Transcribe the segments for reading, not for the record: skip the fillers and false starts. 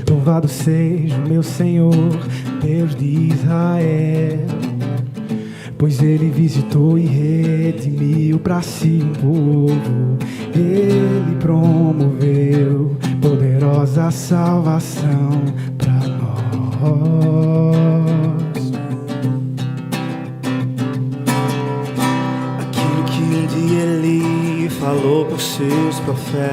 Louvado seja o meu Senhor, Deus de Israel, pois Ele visitou e redimiu para si um povo. Ele promoveu poderosa salvação para nós. Aquilo que um dia Ele falou por seus profetas,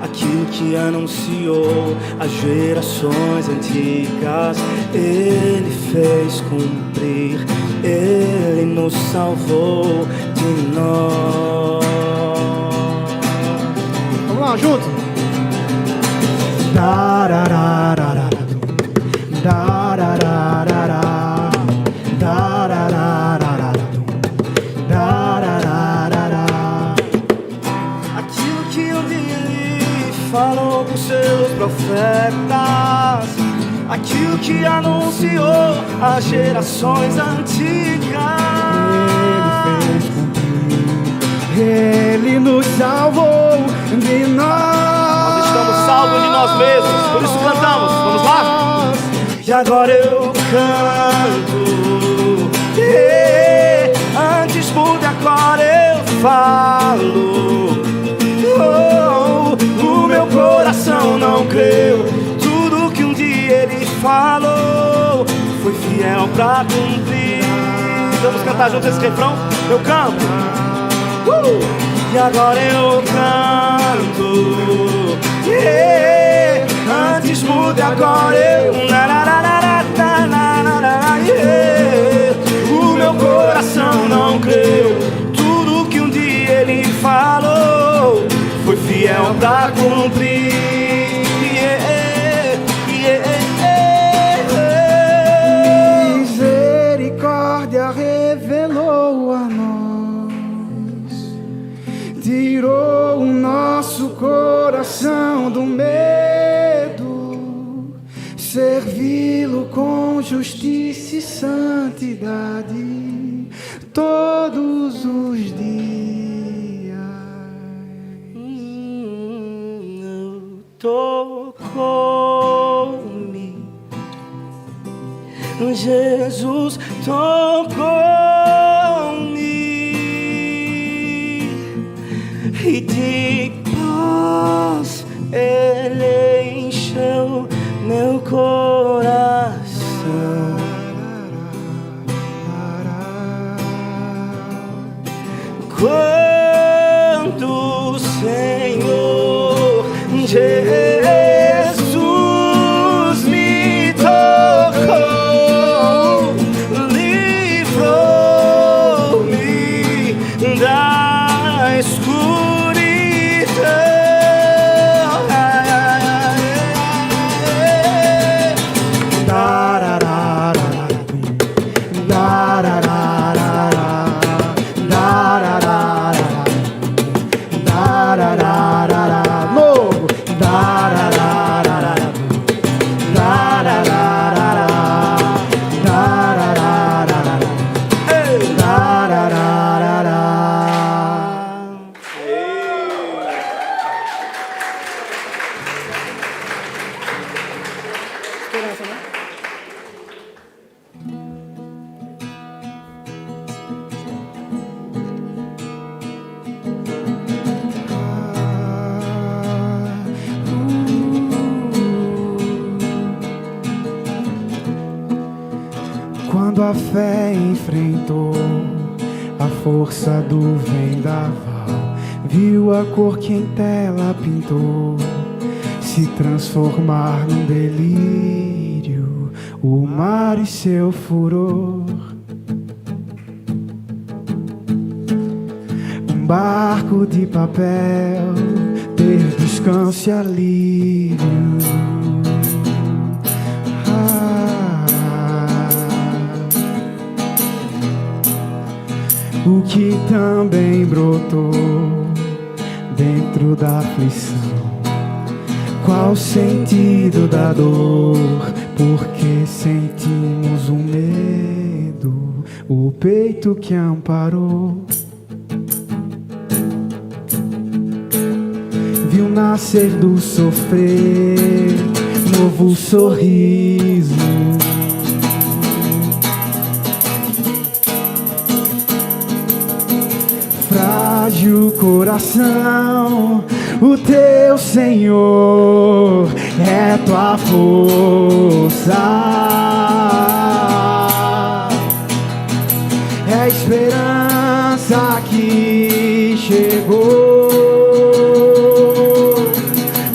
aquilo que anunciou às gerações antigas, Ele fez cumprir, Ele nos salvou de nós. Vamos lá, junto! Aquilo que um dia Ele falou com seus profetas, aquilo que anunciou às gerações antigas, Ele fez cumprir, Ele nos salvou de nós. Nós estamos salvos de nós mesmos, por isso cantamos. Vamos lá? E agora eu canto, antes mudo, agora eu falo. O meu coração não creu, tudo que um dia Ele falou foi fiel pra cumprir. Vamos cantar juntos esse refrão? Eu canto, e agora eu canto, antes mudo, agora eu o meu coração não creu, tudo que um dia Ele falou foi fiel pra cumprir. Misericórdia revelou a nós, tirou o nosso coração do medo, servi-lo com justiça e santidade todos os dias. Tocou-me, Jesus tocou-me, e de paz Ele encheu meu coração. Quando o Senhor Jesus me tocou, livrou-me da escuridão. Quando a fé enfrentou a força do vendaval, viu a cor que em tela pintou se transformar num delírio, o mar e seu furor. Um barco de papel ter descanso e alívio. O que também brotou dentro da aflição. Qual o sentido da dor? Porque sentimos o medo, o peito que amparou. Viu nascer do sofrer novo sorriso. Frágil coração, o teu Senhor é tua força, é a esperança que chegou.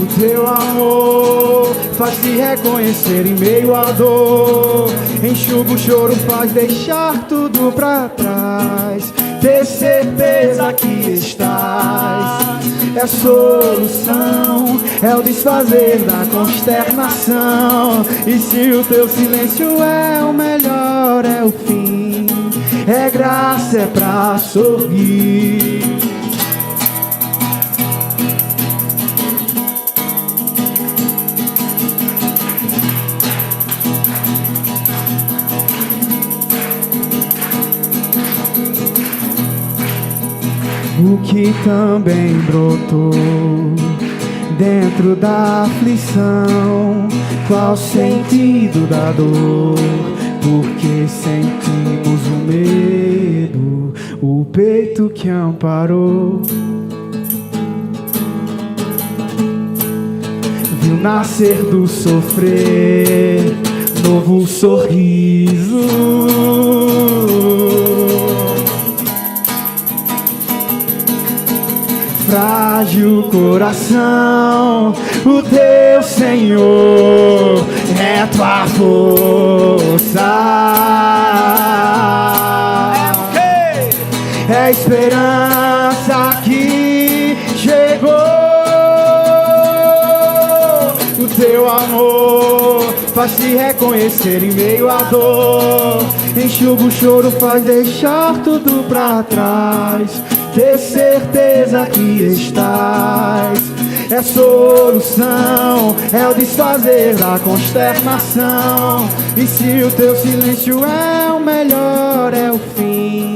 O teu amor faz-te reconhecer em meio à dor, enxuga o choro, faz deixar tudo pra trás. Ter certeza que estás é solução, é o desfazer da consternação. E se o teu silêncio é o melhor, é o fim, é graça, é pra sorrir. O que também brotou dentro da aflição, qual o sentido da dor? Porque sentimos o medo, o peito que amparou. Viu nascer do sofrer novo sorriso. Frágil coração, o teu Senhor é tua força, é a esperança que chegou. O teu amor faz-te reconhecer em meio à dor, enxuga o choro, faz deixar tudo pra trás. Ter certeza que estás é solução, é o desfazer da consternação. E se o teu silêncio é o melhor, é o fim,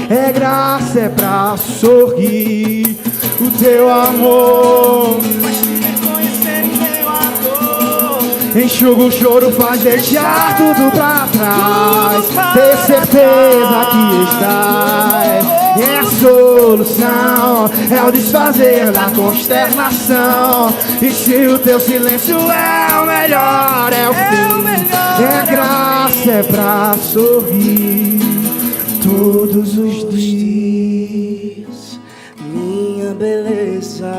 é graça, é pra sorrir. O teu amor faz te reconhecer em meio à dor, enxuga o choro, faz deixar tudo pra trás. Ter certeza que estás é a solução, é o desfazer da consternação. E se o teu silêncio é o melhor, é o fim, é graça, é pra sorrir todos os dias. Minha beleza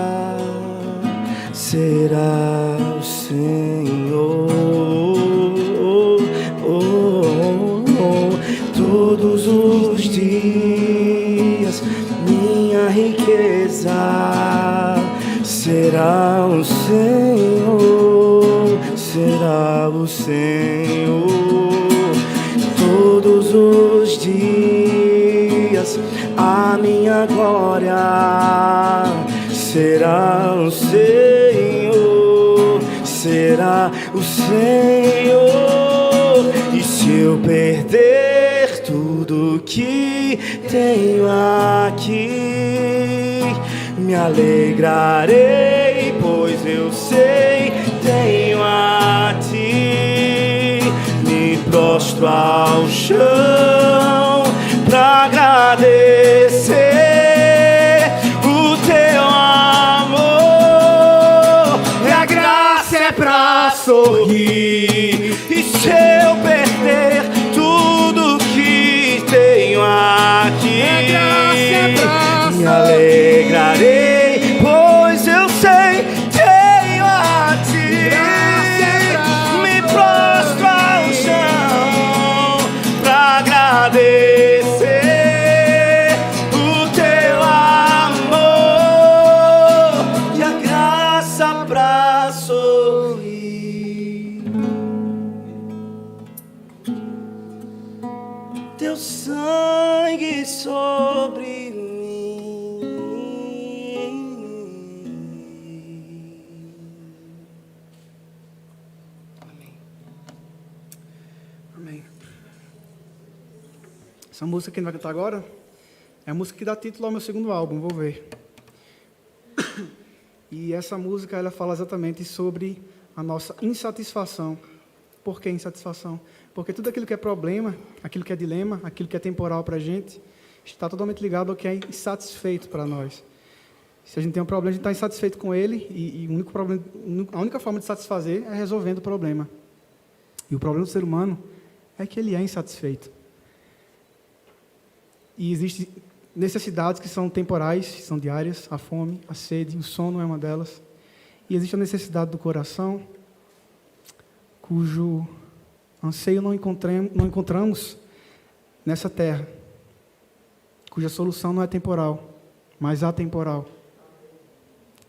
será o Senhor. Todos os dias minha riqueza será o Senhor, será o Senhor. Todos os dias a minha glória será o Senhor, será o Senhor. E se eu perder tudo que tenho aqui, me alegrarei, pois eu sei, tenho a ti. Me prostro ao chão pra agradecer o teu amor. E a graça é pra sorrir. E se eu perder tudo que tenho aqui, me alegrarei, pois eu sei, tenho a ti. Me prostro ao chão pra agradecer o teu amor e a graça pra sorrir. Teu sangue sobre mim Essa música que a gente vai cantar agora é a música que dá título ao meu segundo álbum, Vou Ver. E essa música ela fala exatamente sobre a nossa insatisfação. Por que insatisfação? Porque tudo aquilo que é problema, aquilo que é dilema, aquilo que é temporal para a gente, está totalmente ligado ao que é insatisfeito para nós. Se a gente tem um problema, a gente está insatisfeito com ele e a única forma de satisfazer é resolvendo o problema. E o problema do ser humano é que ele é insatisfeito. E existem necessidades que são temporais, que são diárias, a fome, a sede, o sono é uma delas. E existe a necessidade do coração, cujo anseio não encontramos nessa terra, cuja solução não é temporal, mas atemporal.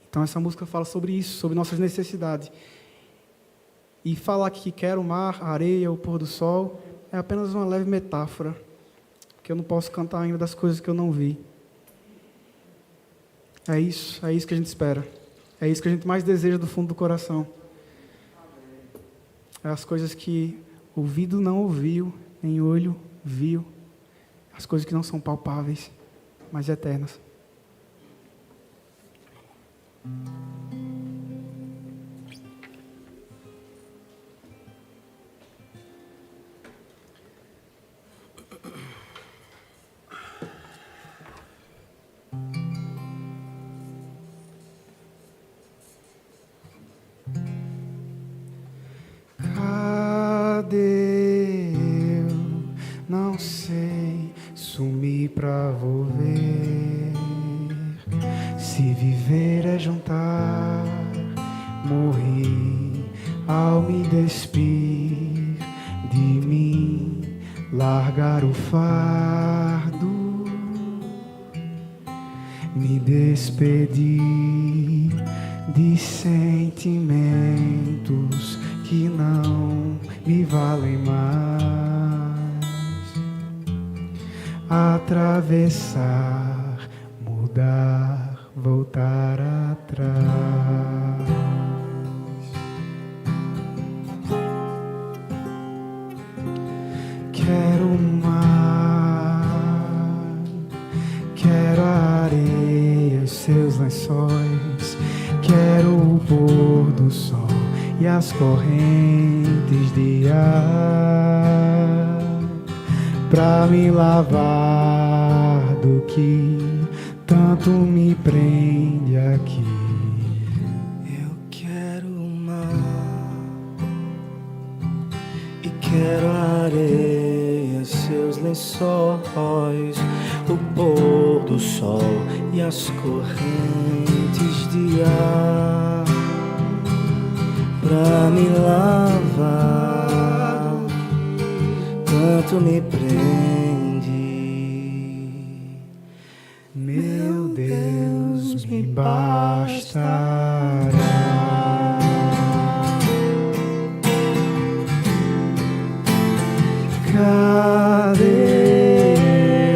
Então essa música fala sobre isso, sobre nossas necessidades. E falar que quero o mar, a areia, o pôr do sol, é apenas uma leve metáfora, que eu não posso cantar ainda das coisas que eu não vi. É isso que a gente espera. É isso que a gente mais deseja do fundo do coração. É as coisas que ouvido não ouviu, nem olho viu. As coisas que não são palpáveis, mas eternas. Cadê eu? Não sei, sumi pra volver. Se viver é juntar, morri ao me despir de mim, largar o fardo, me despedir de sentimentos que não me valem mais, atravessar, mudar, voltar atrás. Quero o mar, quero a areia, os seus lençóis, quero o pôr do sol e as correntes de ar, pra me lavar do que tanto me prende aqui. Eu quero o mar e quero a areia, seus lençóis, o pôr do sol e as correntes de ar, pra me lavar, tanto me prende. Meu Deus, me bastará. Cadê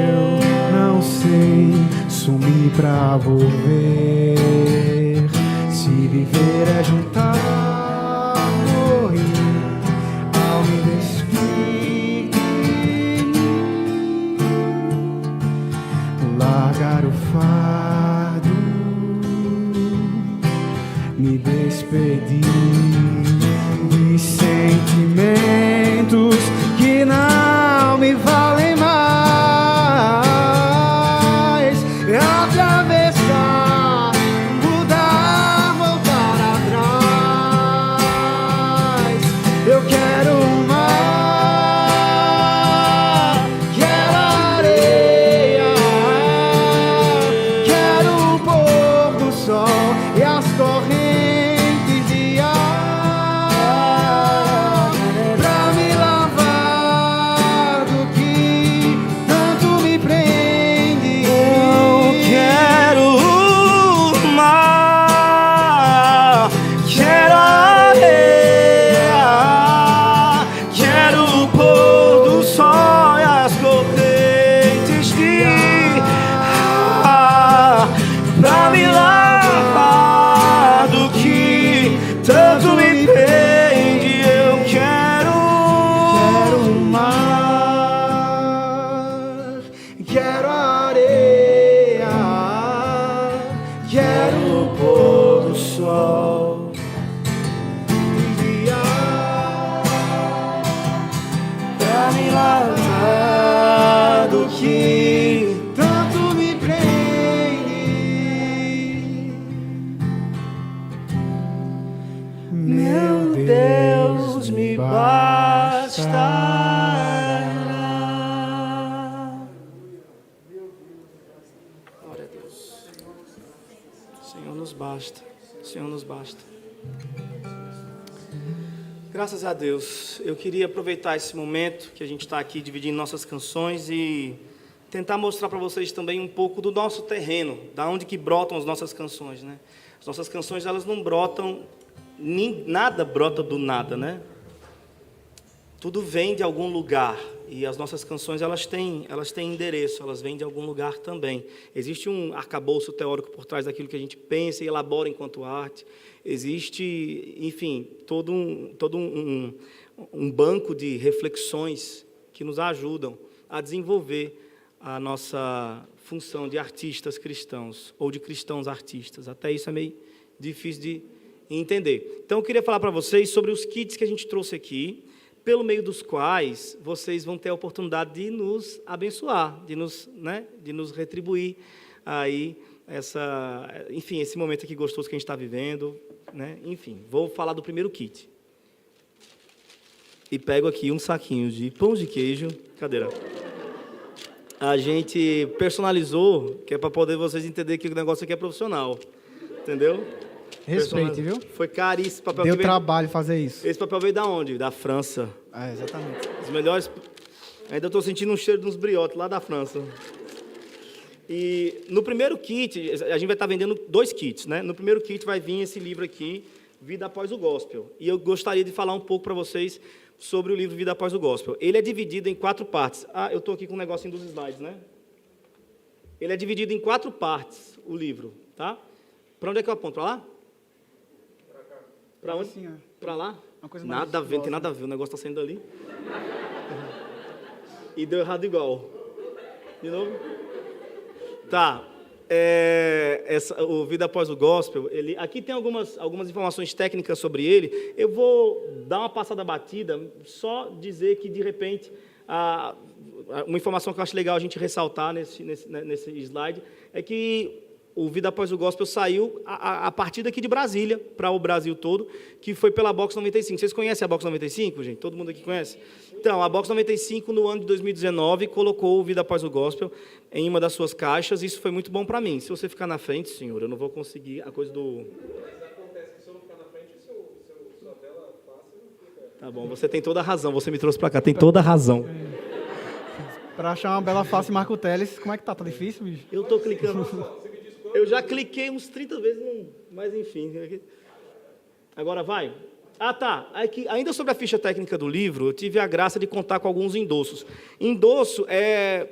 eu? Não sei, sumi pra volver. Se viver é juntar, morrer ao me despedir, largar o fardo, me despedir de sentimentos que não me valem mais, atravessar, mudar, voltar atrás. Senhor nos basta. Senhor nos basta. Graças a Deus. Eu queria aproveitar esse momento que a gente está aqui dividindo nossas canções e tentar mostrar para vocês também um pouco do nosso terreno, da onde que brotam as nossas canções, né? As nossas canções, elas não brotam, nada brota do nada, né? Tudo vem de algum lugar. E as nossas canções, elas têm endereço, elas vêm de algum lugar também. Existe um arcabouço teórico por trás daquilo que a gente pensa e elabora enquanto arte. Existe, enfim, todo um banco de reflexões que nos ajudam a desenvolver a nossa função de artistas cristãos, ou de cristãos artistas. Até isso é meio difícil de entender. Então, eu queria falar para vocês sobre os kits que a gente trouxe aqui, pelo meio dos quais vocês vão ter a oportunidade de nos abençoar, de nos retribuir aí enfim, esse momento aqui gostoso que a gente está vivendo, né? Enfim, vou falar do primeiro kit. E pego aqui um saquinho de pão de queijo. Cadeira. A gente personalizou, que é para poder vocês entenderem que o negócio aqui é profissional. Entendeu? Respeite, viu? Foi caríssimo. Papel Deu trabalho fazer isso. Esse papel veio da onde? Da França. Exatamente. Os melhores... Ainda estou sentindo um cheiro de uns briotes lá da França. E no primeiro kit, a gente vai estar vendendo 2 kits, né? No primeiro kit vai vir esse livro aqui, Vida Após o Gospel. E eu gostaria de falar um pouco para vocês sobre o livro Vida Após o Gospel. Ele é dividido em 4 partes. Eu estou aqui com um negocinho dos slides, né? Ele é dividido em 4 partes, o livro, tá? Para onde é que eu aponto? Para lá? Para onde? Assim, para lá? Nada a ver, não tem nada a ver, o negócio está saindo ali. E deu errado igual. De novo? Tá. O Vida Após o Gospel, aqui tem algumas informações técnicas sobre ele. Eu vou dar uma passada batida, só dizer que, de repente, uma informação que eu acho legal a gente ressaltar nesse slide é que o Vida Após o Gospel saiu a partir daqui de Brasília, para o Brasil todo, que foi pela Box 95. Vocês conhecem a Box 95, gente? Todo mundo aqui conhece? Então, a Box 95, no ano de 2019, colocou o Vida Após o Gospel em uma das suas caixas. Isso foi muito bom para mim. Se você ficar na frente, senhor, eu não vou conseguir a coisa do... Mas acontece que se eu não ficar na frente, sua tela passa e não fica... Tá bom, você tem toda a razão. Você me trouxe para cá, tem toda a razão. Para achar uma bela face Marco Teles, como é que tá? Tá difícil, bicho? Eu estou clicando... Eu já cliquei uns 30 vezes, mas enfim. Agora vai. Tá. Aqui, ainda sobre a ficha técnica do livro, eu tive a graça de contar com alguns endossos. Endosso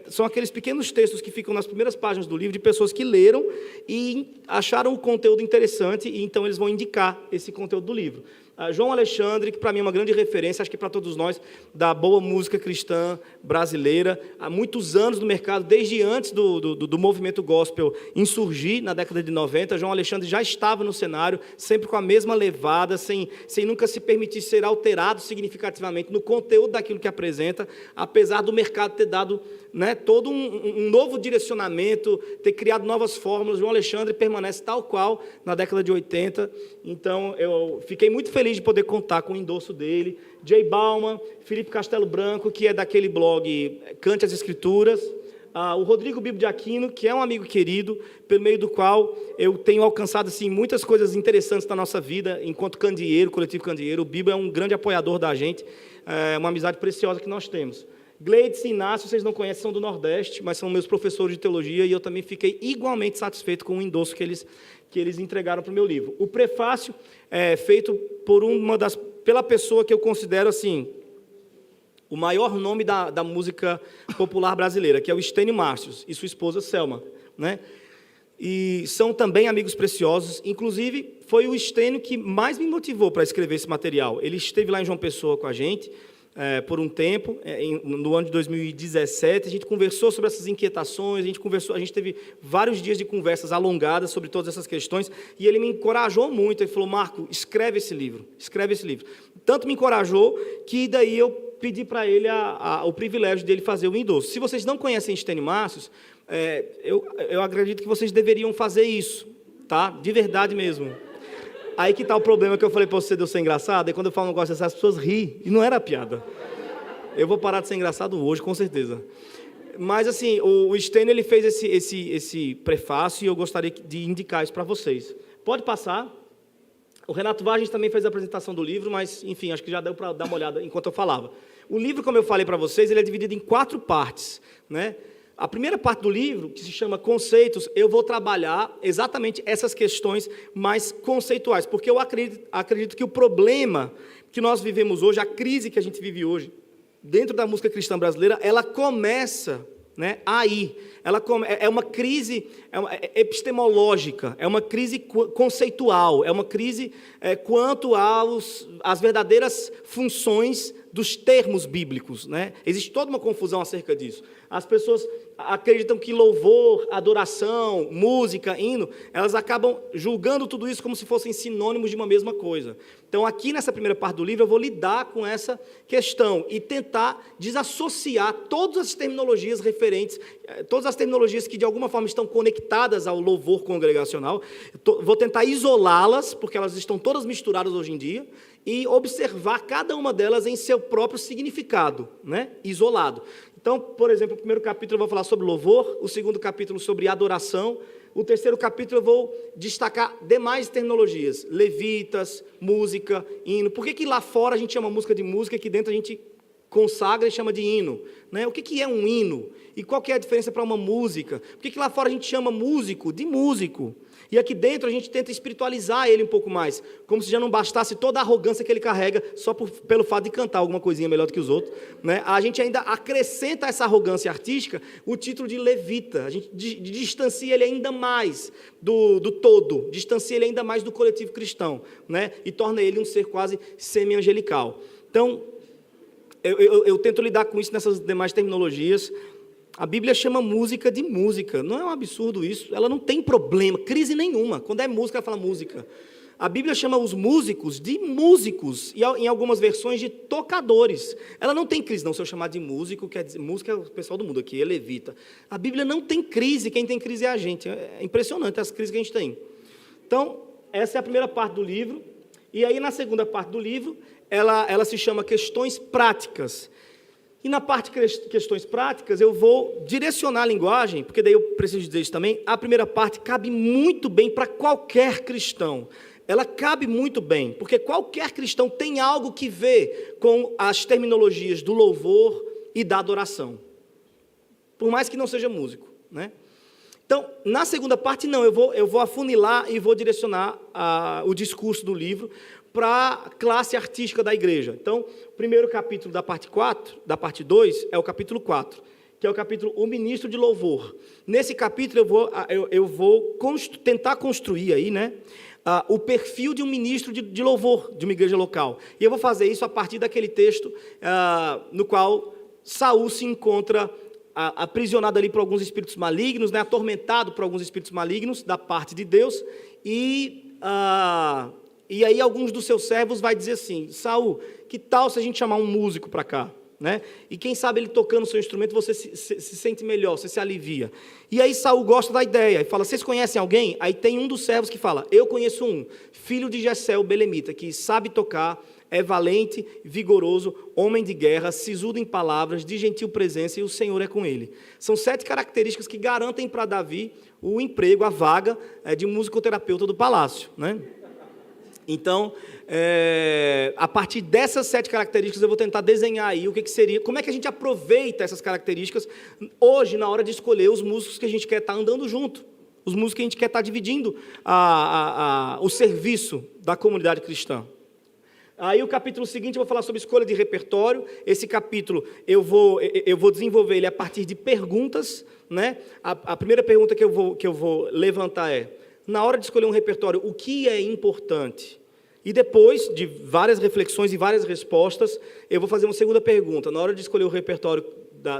são aqueles pequenos textos que ficam nas primeiras páginas do livro de pessoas que leram e acharam o conteúdo interessante, e então eles vão indicar esse conteúdo do livro. João Alexandre, que para mim é uma grande referência, acho que para todos nós, da boa música cristã brasileira, há muitos anos no mercado, desde antes do movimento gospel insurgir na década de 90, João Alexandre já estava no cenário, sempre com a mesma levada, sem nunca se permitir ser alterado significativamente no conteúdo daquilo que apresenta, apesar do mercado ter dado, né, todo um novo direcionamento, ter criado novas fórmulas. João Alexandre permanece tal qual na década de 80, então eu fiquei muito feliz de poder contar com o endosso dele. Jay Bauman, Felipe Castelo Branco, que é daquele blog Cante as Escrituras, o Rodrigo Bibo de Aquino, que é um amigo querido, pelo meio do qual eu tenho alcançado assim, muitas coisas interessantes na nossa vida, enquanto candeeiro, coletivo candeeiro. O Bibo é um grande apoiador da gente, é uma amizade preciosa que nós temos. Gleides e Inácio, vocês não conhecem, são do Nordeste, mas são meus professores de teologia, e eu também fiquei igualmente satisfeito com o endosso que eles entregaram para o meu livro. O prefácio é feito pela pessoa que eu considero assim, o maior nome da música popular brasileira, que é o Estênio Márcios, e sua esposa Selma, né? E são também amigos preciosos. Inclusive, foi o Estênio que mais me motivou para escrever esse material. Ele esteve lá em João Pessoa com a gente, por um tempo, no ano de 2017, a gente conversou sobre essas inquietações, a gente teve vários dias de conversas alongadas sobre todas essas questões, e ele me encorajou muito. Ele falou: Marco, escreve esse livro. Tanto me encorajou que daí eu pedi para ele o privilégio dele fazer o endosso. Se vocês não conhecem Estênio Márcios, eu acredito que vocês deveriam fazer isso, tá? De verdade mesmo. Aí que está o problema que eu falei para você de eu ser engraçado, e quando eu falo um negócio assim, as pessoas riem, e não era piada. Eu vou parar de ser engraçado hoje, com certeza. Mas, assim, o Stênio, ele fez esse prefácio e eu gostaria de indicar isso para vocês. Pode passar. O Renato Vargas também fez a apresentação do livro, mas, enfim, acho que já deu para dar uma olhada enquanto eu falava. O livro, como eu falei para vocês, ele é dividido em 4 partes, né? A primeira parte do livro, que se chama Conceitos, eu vou trabalhar exatamente essas questões mais conceituais, porque eu acredito que o problema que nós vivemos hoje, a crise que a gente vive hoje, dentro da música cristã brasileira, ela começa, né, aí. É uma crise epistemológica, é uma crise conceitual, é uma crise quanto às verdadeiras funções dos termos bíblicos, né? Existe toda uma confusão acerca disso. As pessoas acreditam que louvor, adoração, música, hino, elas acabam julgando tudo isso como se fossem sinônimos de uma mesma coisa. Então, aqui nessa primeira parte do livro, eu vou lidar com essa questão e tentar desassociar todas as terminologias referentes, todas as terminologias que de alguma forma estão conectadas ao louvor congregacional. Vou tentar isolá-las, porque elas estão todas misturadas hoje em dia, e observar cada uma delas em seu próprio significado, né? Isolado. Então, por exemplo, o primeiro capítulo eu vou falar sobre louvor, o segundo capítulo sobre adoração, o terceiro capítulo eu vou destacar demais terminologias, levitas, música, hino. Por que lá fora a gente chama música de música e aqui dentro a gente consagra e chama de hino, né? O que é um hino? E qual que é a diferença para uma música? Por que lá fora a gente chama músico de músico? E aqui dentro a gente tenta espiritualizar ele um pouco mais, como se já não bastasse toda a arrogância que ele carrega só pelo fato de cantar alguma coisinha melhor do que os outros, né? A gente ainda acrescenta a essa arrogância artística o título de levita. A gente distancia ele ainda mais do todo, distancia ele ainda mais do coletivo cristão, né? E torna ele um ser quase semi-angelical. Então, eu tento lidar com isso nessas demais terminologias. A Bíblia chama música de música. Não é um absurdo isso? Ela não tem problema, crise nenhuma. Quando é música, ela fala música. A Bíblia chama os músicos de músicos, e em algumas versões de tocadores. Ela não tem crise, não. Se eu chamar de músico, quer dizer, música é o pessoal do mundo aqui, é levita. A Bíblia não tem crise, quem tem crise é a gente. É impressionante as crises que a gente tem. Então, essa é a primeira parte do livro. E aí, na segunda parte do livro, ela se chama Questões Práticas. E na parte de questões práticas, eu vou direcionar a linguagem, porque daí eu preciso dizer isso também. A primeira parte cabe muito bem para qualquer cristão. Ela cabe muito bem, porque qualquer cristão tem algo que ver com as terminologias do louvor e da adoração. Por mais que não seja músico, né? Então, na segunda parte, não, eu vou afunilar e vou direcionar o discurso do livro para a classe artística da igreja. Então, o primeiro capítulo da parte 4, da parte 2, é o capítulo 4, que é o capítulo O Ministro de Louvor. Nesse capítulo eu vou tentar construir aí, né, o perfil de um ministro de louvor de uma igreja local. E eu vou fazer isso a partir daquele texto no qual Saul se encontra aprisionado ali por alguns espíritos malignos, né, atormentado por alguns espíritos malignos da parte de Deus, e aí alguns dos seus servos vai dizer assim: Saul, que tal se a gente chamar um músico para cá? Né? E quem sabe ele tocando o seu instrumento, você se sente melhor, você se alivia. E aí Saul gosta da ideia, e fala: vocês conhecem alguém? Aí tem um dos servos que fala: eu conheço um, filho de Jessé, o belemita, que sabe tocar, é valente, vigoroso, homem de guerra, sisudo em palavras, de gentil presença, e o Senhor é com ele. São 7 características que garantem para Davi o emprego, a vaga de musicoterapeuta do palácio, né? Então, a partir dessas 7 características, eu vou tentar desenhar aí o que seria, como é que a gente aproveita essas características hoje, na hora de escolher os músicos que a gente quer estar andando junto, os músicos que a gente quer estar dividindo o serviço da comunidade cristã. Aí o capítulo seguinte eu vou falar sobre escolha de repertório. Esse capítulo eu vou desenvolver ele a partir de perguntas, né? A primeira pergunta que eu vou levantar é: na hora de escolher um repertório, o que é importante? E depois de várias reflexões e várias respostas, eu vou fazer uma segunda pergunta. Na hora de escolher o repertório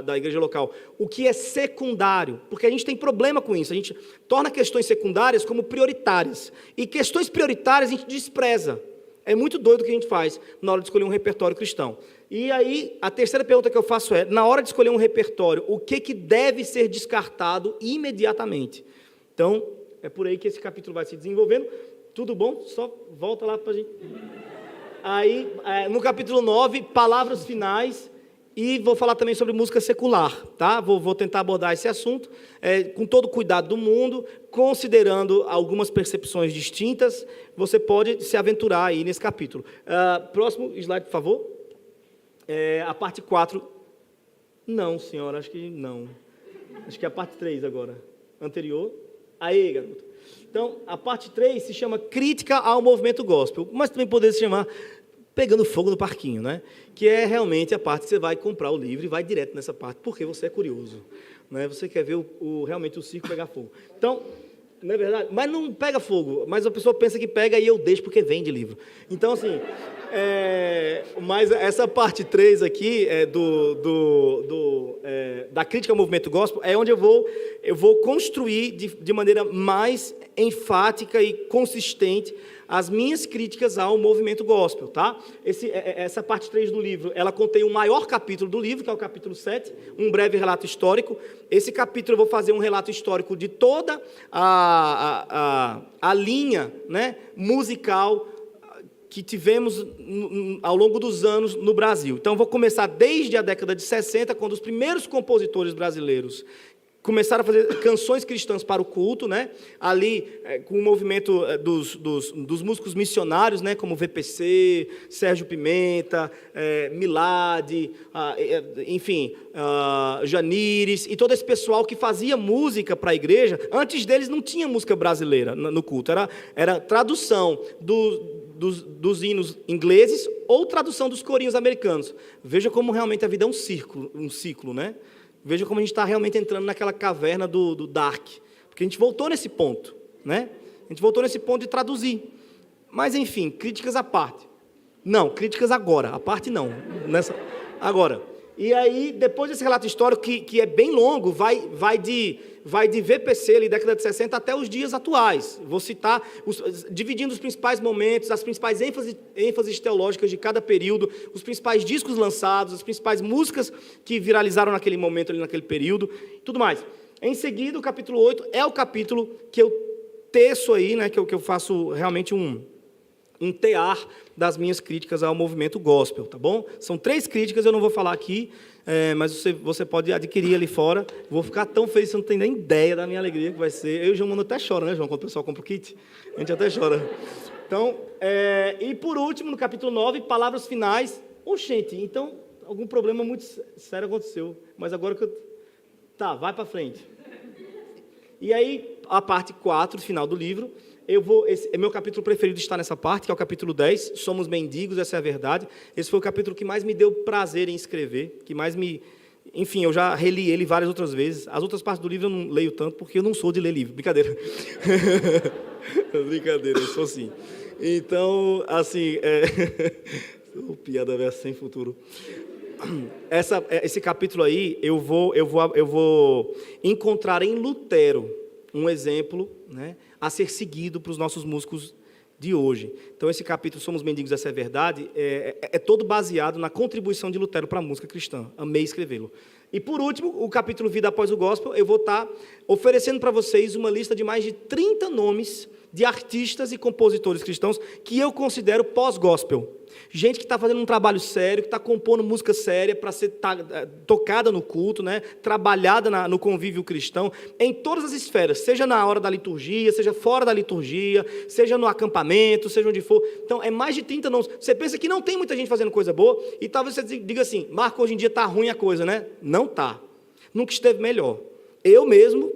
da igreja local, o que é secundário? Porque a gente tem problema com isso. A gente torna questões secundárias como prioritárias. E questões prioritárias a gente despreza. É muito doido o que a gente faz na hora de escolher um repertório cristão. E aí, a terceira pergunta que eu faço é: na hora de escolher um repertório, o que deve ser descartado imediatamente? Então, é por aí que esse capítulo vai se desenvolvendo. Tudo bom? Só volta lá para a gente. Aí, no capítulo 9, palavras finais. E vou falar também sobre música secular, tá? Vou tentar abordar esse assunto com todo o cuidado do mundo, considerando algumas percepções distintas. Você pode se aventurar aí nesse capítulo. Próximo slide, por favor. A parte 4. Não, senhora, acho que não. Acho que é a parte 3 agora. Anterior. Aí, garoto. Então, a parte 3 se chama Crítica ao Movimento Gospel, mas também poderia se chamar Pegando Fogo no Parquinho, né? Que é realmente a parte que você vai comprar o livro e vai direto nessa parte, porque você é curioso, né? Você quer ver realmente o circo pegar fogo. Então, não é verdade? Mas não pega fogo, mas a pessoa pensa que pega e eu deixo porque vende livro. Então, assim, mas essa parte 3 aqui da crítica ao movimento gospel é onde eu vou construir de maneira mais enfática e consistente as minhas críticas ao movimento gospel, tá? Essa parte 3 do livro, ela contém o maior capítulo do livro, que é o capítulo 7, um breve relato histórico. Esse capítulo eu vou fazer um relato histórico de toda a linha, né, musical que tivemos ao longo dos anos no Brasil. Então, eu vou começar desde a década de 60, quando os primeiros compositores brasileiros começaram a fazer canções cristãs para o culto, né? Ali com o movimento dos músicos missionários, né? Como VPC, Sérgio Pimenta, Milad, enfim, Janires, e todo esse pessoal que fazia música para a igreja. Antes deles não tinha música brasileira no culto, era tradução dos hinos ingleses ou tradução dos corinhos americanos. Veja como realmente a vida é um ciclo, né? Veja como a gente está realmente entrando naquela caverna do Dark. Porque a gente voltou nesse ponto, né? A gente voltou nesse ponto de traduzir. Mas, enfim, críticas à parte. Não, críticas agora. A parte não. Agora. E aí, depois desse relato histórico, que é bem longo, vai de VPC, ali, década de 60, até os dias atuais. Vou citar, dividindo os principais momentos, as principais ênfases teológicas de cada período, os principais discos lançados, as principais músicas que viralizaram naquele momento, ali naquele período, tudo mais. Em seguida, o capítulo 8 é o capítulo que eu teço aí, né, que eu faço realmente um tear das minhas críticas ao movimento gospel, tá bom? São 3 críticas, eu não vou falar aqui, mas você pode adquirir ali fora. Vou ficar tão feliz, você não tem nem ideia da minha alegria que vai ser. Eu e o João Mano até chora, né, João? Quando o pessoal compra o kit, a gente até chora. Então, e por último, no capítulo 9, palavras finais. Gente, então, algum problema muito sério aconteceu, mas agora que eu... Tá, vai para frente. E aí, a parte 4, final do livro, meu capítulo preferido está nessa parte, que é o capítulo 10, Somos Mendigos, essa é a verdade. Esse foi o capítulo que mais me deu prazer em escrever, que mais me... Enfim, eu já reli ele várias outras vezes. As outras partes do livro eu não leio tanto, porque eu não sou de ler livro. Brincadeira. Brincadeira, eu sou assim. Então, assim... piada versa sem futuro. Esse capítulo aí, eu vou encontrar em Lutero um exemplo, né, a ser seguido para os nossos músicos de hoje. Então, esse capítulo, Somos Mendigos, essa é a verdade, é todo baseado na contribuição de Lutero para a música cristã. Amei escrevê-lo. E, por último, o capítulo Vida Após o Gospel, eu vou estar oferecendo para vocês uma lista de mais de 30 nomes de artistas e compositores cristãos que eu considero pós-gospel. Gente que está fazendo um trabalho sério, que está compondo música séria para ser tocada no culto, né? Trabalhada no convívio cristão, em todas as esferas, seja na hora da liturgia, seja fora da liturgia, seja no acampamento, seja onde for. Então, é mais de 30 nomes. Você pensa que não tem muita gente fazendo coisa boa, e talvez você diga assim, Marco, hoje em dia está ruim a coisa, né? Não está. Nunca esteve melhor. Eu mesmo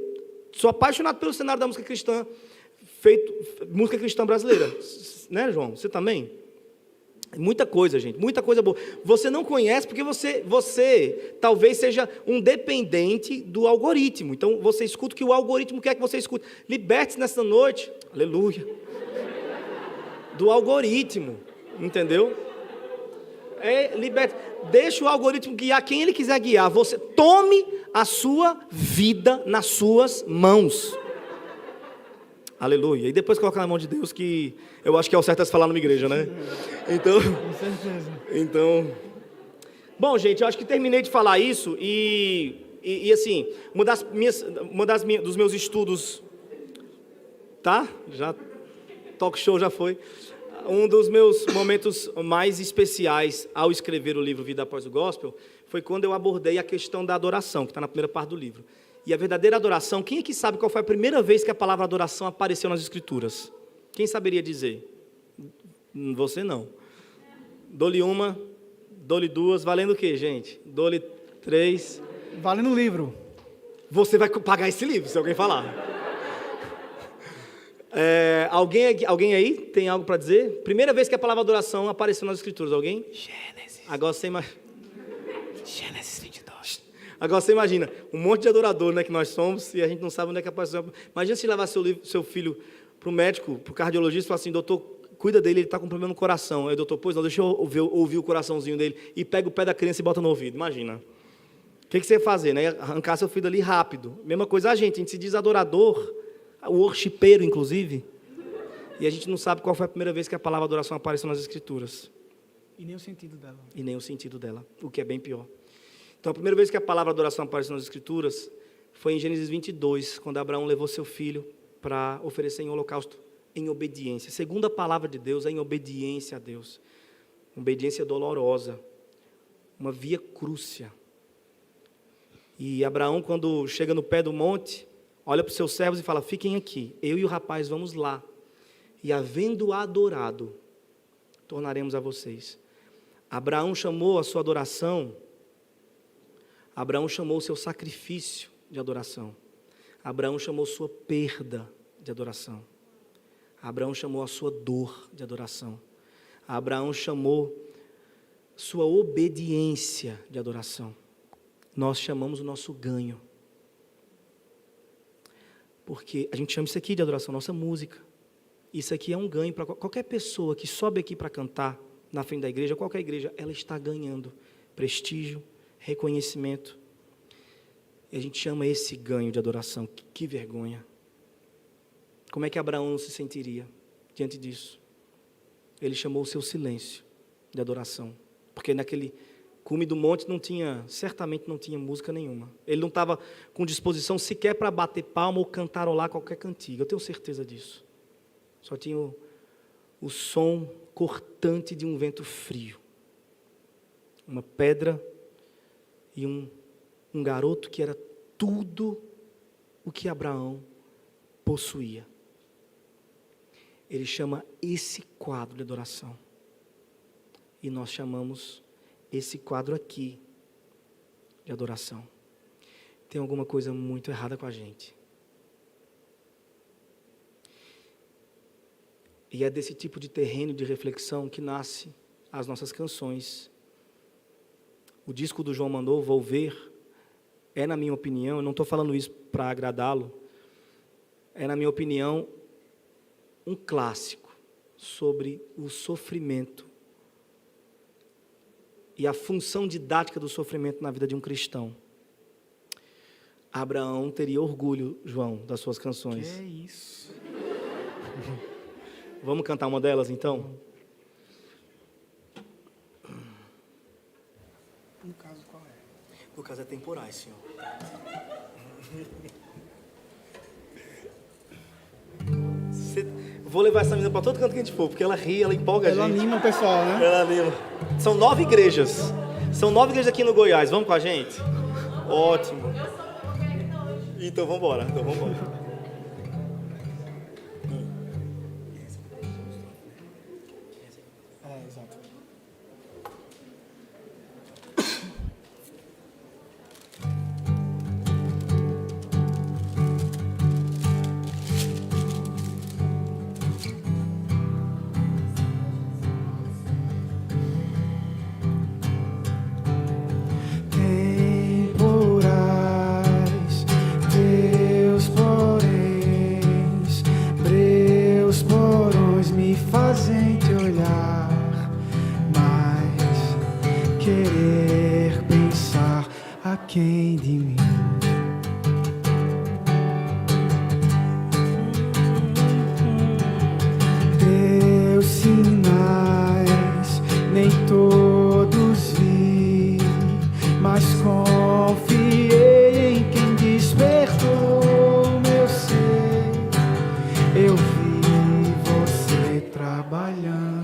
sou apaixonado pelo cenário da música cristã, música cristã brasileira. Né, João? Você também? Muita coisa, gente, muita coisa boa. Você não conhece porque você talvez seja um dependente do algoritmo. Então, você escuta o que o algoritmo quer que você escute. Liberte-se nessa noite, aleluia, do algoritmo, entendeu? Deixa o algoritmo guiar quem ele quiser guiar. Você tome a sua vida nas suas mãos. Aleluia. E depois coloca na mão de Deus, que eu acho que é o certo a se falar numa igreja, né? Então, com certeza. Então, bom, gente, eu acho que terminei de falar isso e assim, dos meus estudos, tá? Já talk show já foi. Um dos meus momentos mais especiais ao escrever o livro Vida Após o Gospel foi quando eu abordei a questão da adoração, que está na primeira parte do livro. E a verdadeira adoração, quem é que sabe qual foi a primeira vez que a palavra adoração apareceu nas Escrituras? Quem saberia dizer? Você não. Dou-lhe uma, dou-lhe duas, valendo o quê, gente? Dou-lhe 3. Vale no livro. Você vai pagar esse livro, se alguém falar. Alguém aí tem algo para dizer? Primeira vez que a palavra adoração apareceu nas Escrituras, alguém? Gênesis. Agora você imagina. Gênesis 22. Agora você imagina, um monte de adorador, né, que nós somos, e a gente não sabe onde é que apareceu. Imagina se levar seu filho para o médico, para o cardiologista, e falar assim: doutor, cuida dele, ele está com problema no coração. Aí o doutor, pois não, deixa eu ouvir o coraçãozinho dele, e pega o pé da criança e bota no ouvido. Imagina. O que você ia fazer, né? Arrancar seu filho ali rápido. Mesma coisa a gente se diz adorador, o worshipeiro, inclusive, e a gente não sabe qual foi a primeira vez que a palavra adoração apareceu nas Escrituras. E nem o sentido dela. E nem o sentido dela, o que é bem pior. Então, a primeira vez que a palavra adoração apareceu nas Escrituras foi em Gênesis 22, quando Abraão levou seu filho para oferecer em holocausto em obediência. Segundo a palavra de Deus, é em obediência a Deus. Obediência dolorosa, uma via crúcia. E Abraão, quando chega no pé do monte, olha para os seus servos e fala: fiquem aqui, eu e o rapaz vamos lá. E havendo adorado, tornaremos a vocês. Abraão chamou a sua adoração, Abraão chamou o seu sacrifício de adoração. Abraão chamou sua perda de adoração. Abraão chamou a sua dor de adoração. Abraão chamou sua obediência de adoração. Nós chamamos o nosso ganho. Porque a gente chama isso aqui de adoração, nossa música. Isso aqui é um ganho para qualquer pessoa que sobe aqui para cantar na frente da igreja, qualquer igreja, ela está ganhando prestígio, reconhecimento. E a gente chama esse ganho de adoração. Que vergonha. Como é que Abraão se sentiria diante disso? Ele chamou o seu silêncio de adoração. Porque naquele cume do monte certamente não tinha música nenhuma. Ele não estava com disposição sequer para bater palma ou cantarolar qualquer cantiga. Eu tenho certeza disso. Só tinha o som cortante de um vento frio. Uma pedra e um garoto que era tudo o que Abraão possuía. Ele chama esse quadro de adoração. E nós chamamos esse quadro aqui de adoração. Tem alguma coisa muito errada com a gente. E é desse tipo de terreno de reflexão que nasce as nossas canções. O disco do João mandou, Vou Ver, é, na minha opinião, eu não estou falando isso para agradá-lo, é, na minha opinião, um clássico sobre o sofrimento e a função didática do sofrimento na vida de um cristão. Abraão teria orgulho, João, das suas canções. Que é isso? Vamos cantar uma delas, então? No caso, qual é? No caso é temporais, senhor. Vou levar essa menina para todo canto que a gente for, porque ela ri, ela empolga a gente. Ela anima o pessoal, né? Ela anima. São 9 igrejas. São 9 igrejas aqui no Goiás. Vamos com a gente? Ótimo. Então vamos embora. Exato. Temporais, teus poréns, breus porões me fazem te olhar, mas querer pensar aquém de mim. Teus sinais nem todos vi, mas confiei em quem despertou meu ser. Eu vi você trabalhando.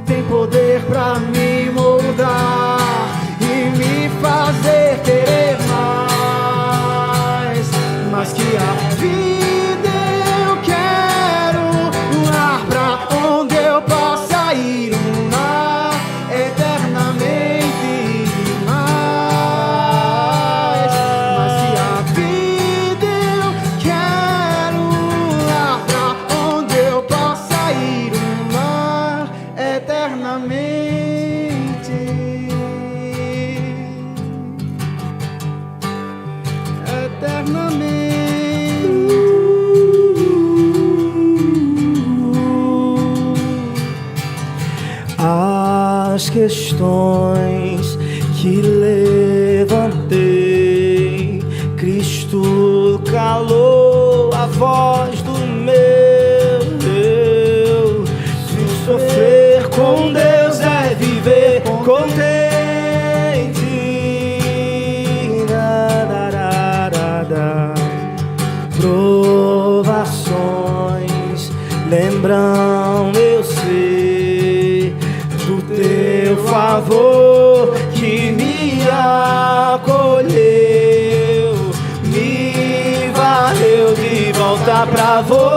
tem poder pra me moldar e me fazer querer mais. Mas que a vida eu quero um lar pra onde eu possa ir, um lar eternamente mais. Mas que a vida eu quero um lar pra onde eu possa ir, um lar eternamente. Eternamente. As questões que levantei, Cristo calou a voz do meu eu. Se sofrer com Deus é viver contente. Provações lembram meu ser do teu favor que me acolheu, me varreu de volta pra você.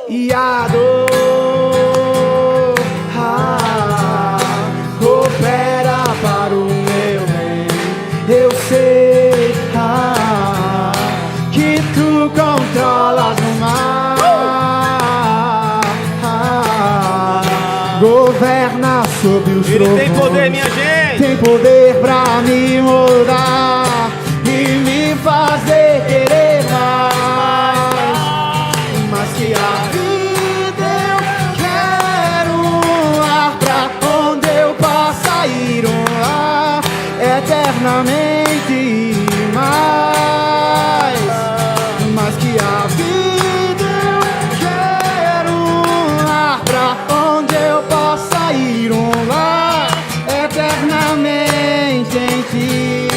E a dor coopera para o meu bem. Eu sei que tu controlas o mar, governa sobre os Ele trovões. tem poder, minha gente. Tem poder pra me moldar e me fazer querer mais. Mas que a vida eu quero um lar pra onde eu possa ir, um lar eternamente mais. Mas que a vida eu quero um lar pra onde eu possa ir, um lar eternamente em ti.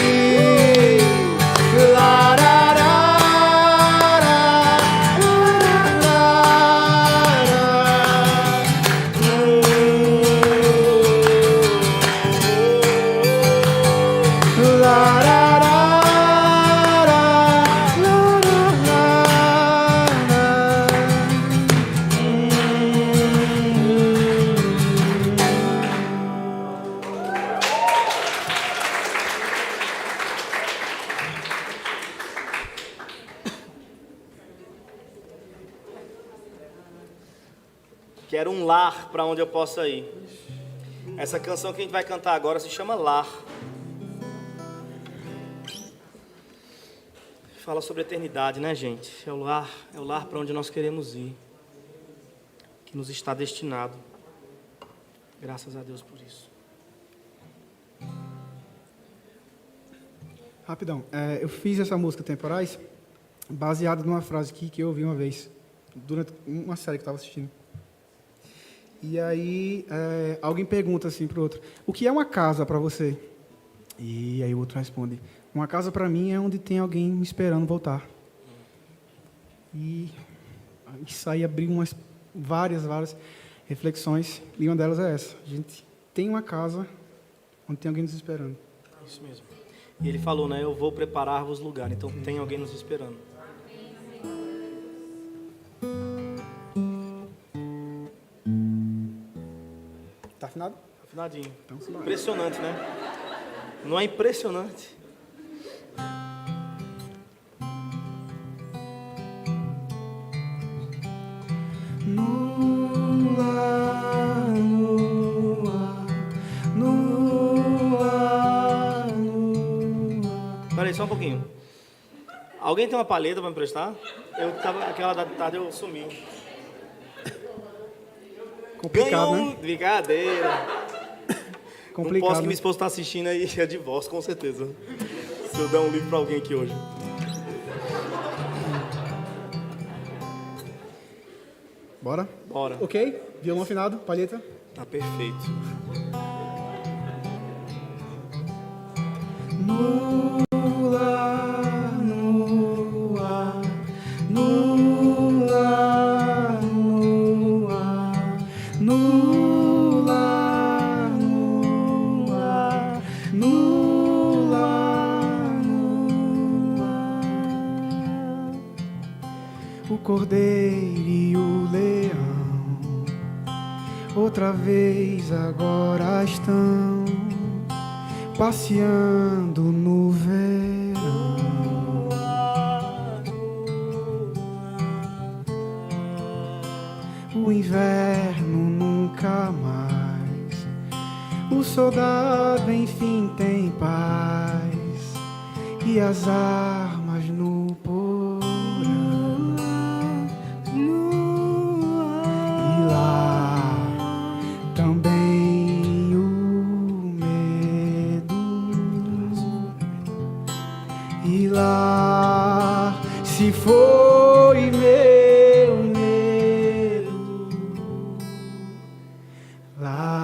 Quero um lar para onde eu possa ir. Essa canção que a gente vai cantar agora se chama Lar. Fala sobre a eternidade, né, gente? É o lar para onde nós queremos ir, que nos está destinado. Graças a Deus por isso. Rapidão, eu fiz essa música Temporais baseada numa frase aqui que eu ouvi uma vez, durante uma série que eu estava assistindo. E aí, alguém pergunta assim para o outro, o que é uma casa para você? E aí o outro responde, uma casa para mim é onde tem alguém me esperando voltar. E isso aí abriu várias reflexões, e uma delas é essa. A gente tem uma casa onde tem alguém nos esperando. Isso mesmo. E ele falou, né? Eu vou preparar-vos lugar. Então tem alguém nos esperando. Tá afinado? Afinadinho. Então, impressionante, né? Não é impressionante? Peraí, só um pouquinho. Alguém tem uma palheta para me emprestar? Eu tava, aquela da tarde eu sumi. complicado, Ganhou né? Brincadeira. Complicado. Não posso que né? minha esposa está assistindo aí, é divórcio, com certeza. Se eu der um livro para alguém aqui hoje. Bora? Bora. Ok? Violão afinado, palheta. Tá perfeito. No ar, no ar, no ar. o cordeiro e o leão, outra vez agora estão passeando no verão. O inverno nunca mais, o soldado enfim tem paz, e as armas no porão. E lá também o medo. E lá se foi meu medo. Lá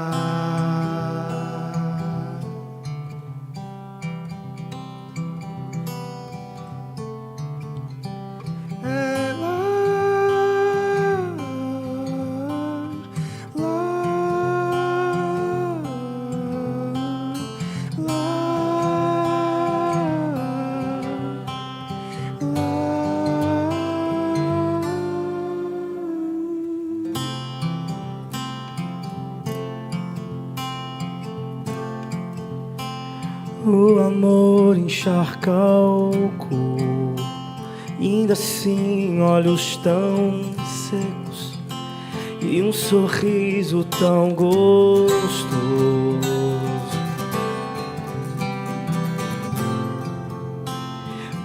o amor encharca o corpo, ainda assim olhos tão secos e um sorriso tão gostoso.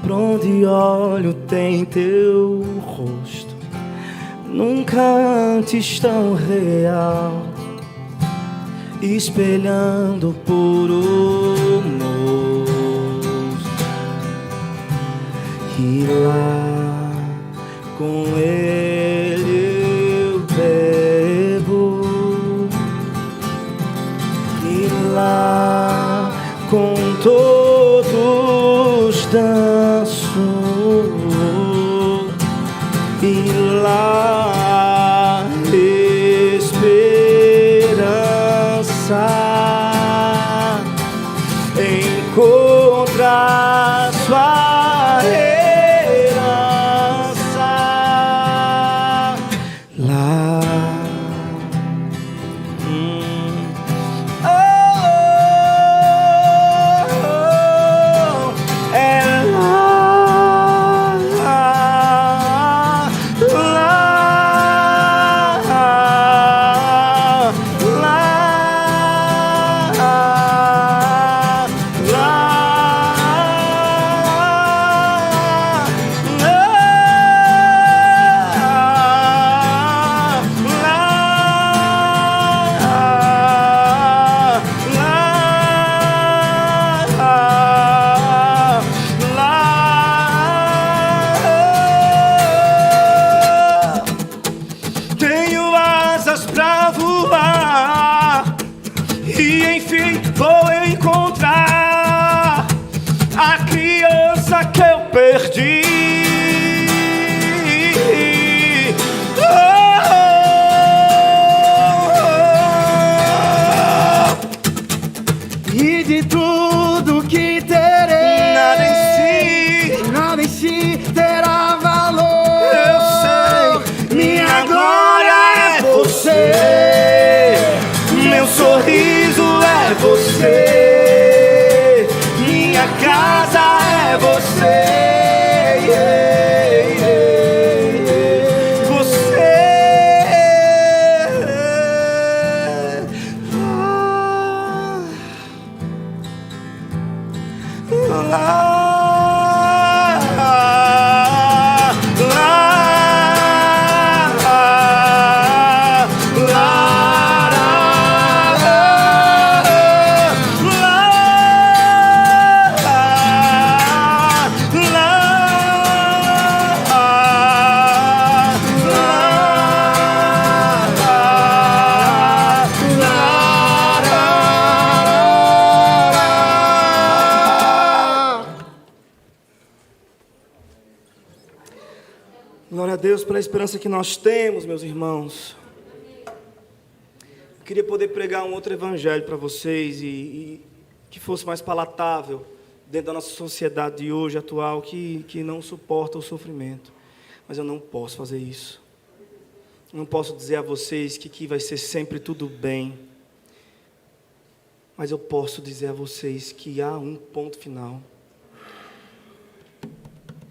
Pra onde olho tem teu rosto, nunca antes tão real, espelhando puro amor. E lá com ele eu bebo, e lá com todos danço, e lá encontra sua herança lá. É lá, tenho asas pra voar e enfim vou encontrar a criança que eu perdi. E de tudo que terei, nada em si terá valor. Eu sei, minha glória é você, meu sorriso é você, minha casa é você. Glória a Deus pela esperança que nós temos, meus irmãos. Eu queria poder pregar um outro evangelho para vocês e que fosse mais palatável dentro da nossa sociedade de hoje, atual, que não suporta o sofrimento. Mas eu não posso fazer isso. Eu não posso dizer a vocês que aqui vai ser sempre tudo bem. Mas eu posso dizer a vocês que há um ponto final.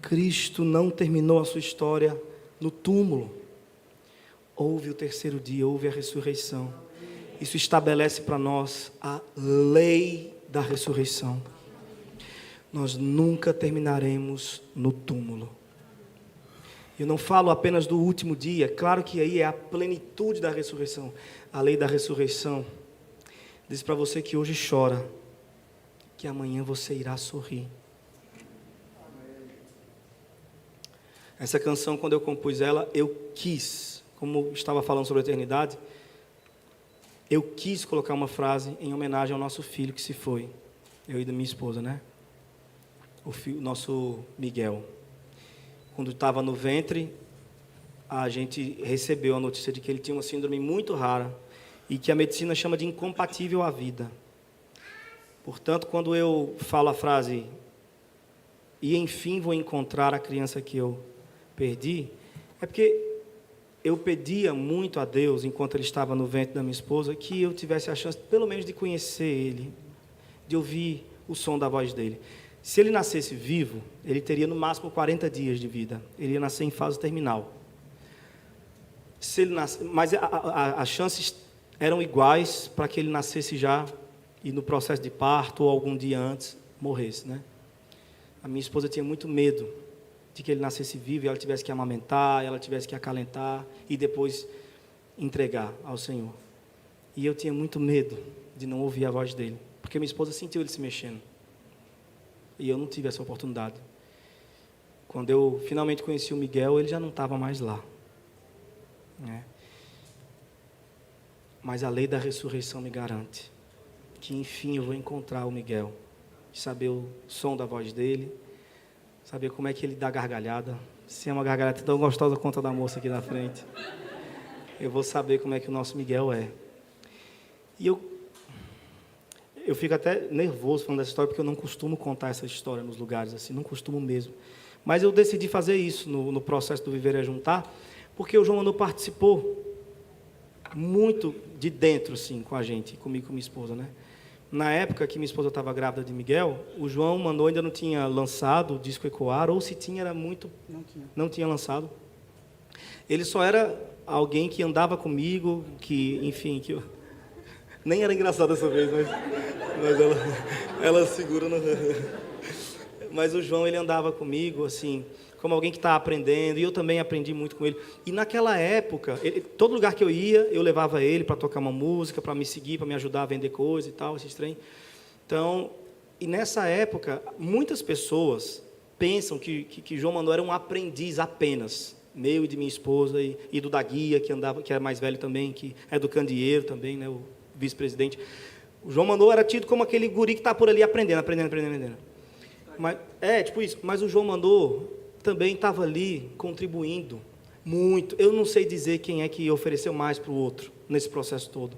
Cristo não terminou a sua história no túmulo. Houve o terceiro dia, houve a ressurreição. Isso estabelece para nós a lei da ressurreição. Nós nunca terminaremos no túmulo. Eu não falo apenas do último dia, claro que aí é a plenitude da ressurreição. A lei da ressurreição diz para você que hoje chora, que amanhã você irá sorrir. Essa canção, quando eu compus ela, eu quis, como estava falando sobre a eternidade, eu quis colocar uma frase em homenagem ao nosso filho que se foi. Eu e da minha esposa, né? O nosso Miguel. Quando estava no ventre, a gente recebeu a notícia de que ele tinha uma síndrome muito rara e que a medicina chama de incompatível à vida. Portanto, quando eu falo a frase, e enfim vou encontrar a criança que eu perdi, é porque eu pedia muito a Deus, enquanto ele estava no ventre da minha esposa, que eu tivesse a chance, pelo menos, de conhecer ele, de ouvir o som da voz dele. Se ele nascesse vivo, ele teria no máximo 40 dias de vida. Ele ia nascer em fase terminal. Se ele mas as chances eram iguais para que ele nascesse já e no processo de parto ou algum dia antes morresse, né? A minha esposa tinha muito medo de que ele nascesse vivo e ela tivesse que amamentar, ela tivesse que acalentar e depois entregar ao Senhor. E eu tinha muito medo de não ouvir a voz dele, porque minha esposa sentiu ele se mexendo. E eu não tive essa oportunidade. Quando eu finalmente conheci o Miguel, ele já não estava mais lá, né? Mas a lei da ressurreição me garante que, enfim, eu vou encontrar o Miguel, saber o som da voz dele, saber como é que ele dá gargalhada. Se é uma gargalhada tão gostosa quanto a da moça aqui na frente, eu vou saber como é que o nosso Miguel é. E eu fico até nervoso falando dessa história, porque eu não costumo contar essa história nos lugares assim, não costumo mesmo. Mas eu decidi fazer isso no processo do Viver é Juntar, porque o João Manu participou muito de dentro, assim, com a gente, comigo e com minha esposa, né? Na época que minha esposa estava grávida de Miguel, o João Manu ainda não tinha lançado o disco Ecoar, ou se tinha, era muito... Não tinha lançado. Ele só era alguém que andava comigo, que, enfim, que eu... Nem era engraçado dessa vez, mas ela segura no... Mas o João, ele andava comigo, assim, como alguém que está aprendendo, e eu também aprendi muito com ele. E naquela época, todo lugar que eu ia, eu levava ele para tocar uma música, para me seguir, para me ajudar a vender coisa e tal, esses trem. Então, e nessa época, muitas pessoas pensam que João Manu era um aprendiz apenas, meu e de minha esposa, e do da Guia, que era mais velho também, que é do Candeeiro também, né, o vice-presidente. O João Manu era tido como aquele guri que está por ali aprendendo. Mas, tipo isso. Mas o João Manu também estava ali contribuindo muito. Eu não sei dizer quem é que ofereceu mais para o outro nesse processo todo.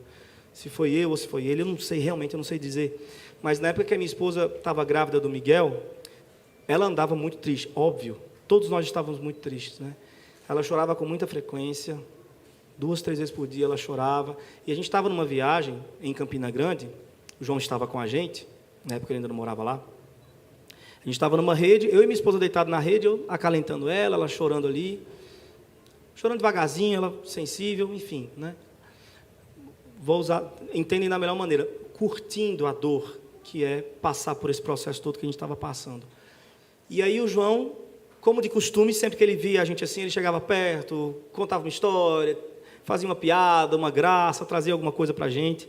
Se foi eu ou se foi ele, eu não sei realmente, eu não sei dizer. Mas na época que a minha esposa estava grávida do Miguel, ela andava muito triste, óbvio. Todos nós estávamos muito tristes, né? Ela chorava com muita frequência, 2, 3 vezes por dia ela chorava. E a gente estava numa viagem em Campina Grande, o João estava com a gente, na época ele ainda não morava lá. A gente estava numa rede, eu e minha esposa deitados na rede, eu acalentando ela chorando ali, chorando devagarzinho, ela sensível, enfim, né? Entendem da melhor maneira, curtindo a dor que é passar por esse processo todo que a gente estava passando. E aí o João, como de costume, sempre que ele via a gente assim, ele chegava perto, contava uma história, fazia uma piada, uma graça, trazia alguma coisa para a gente.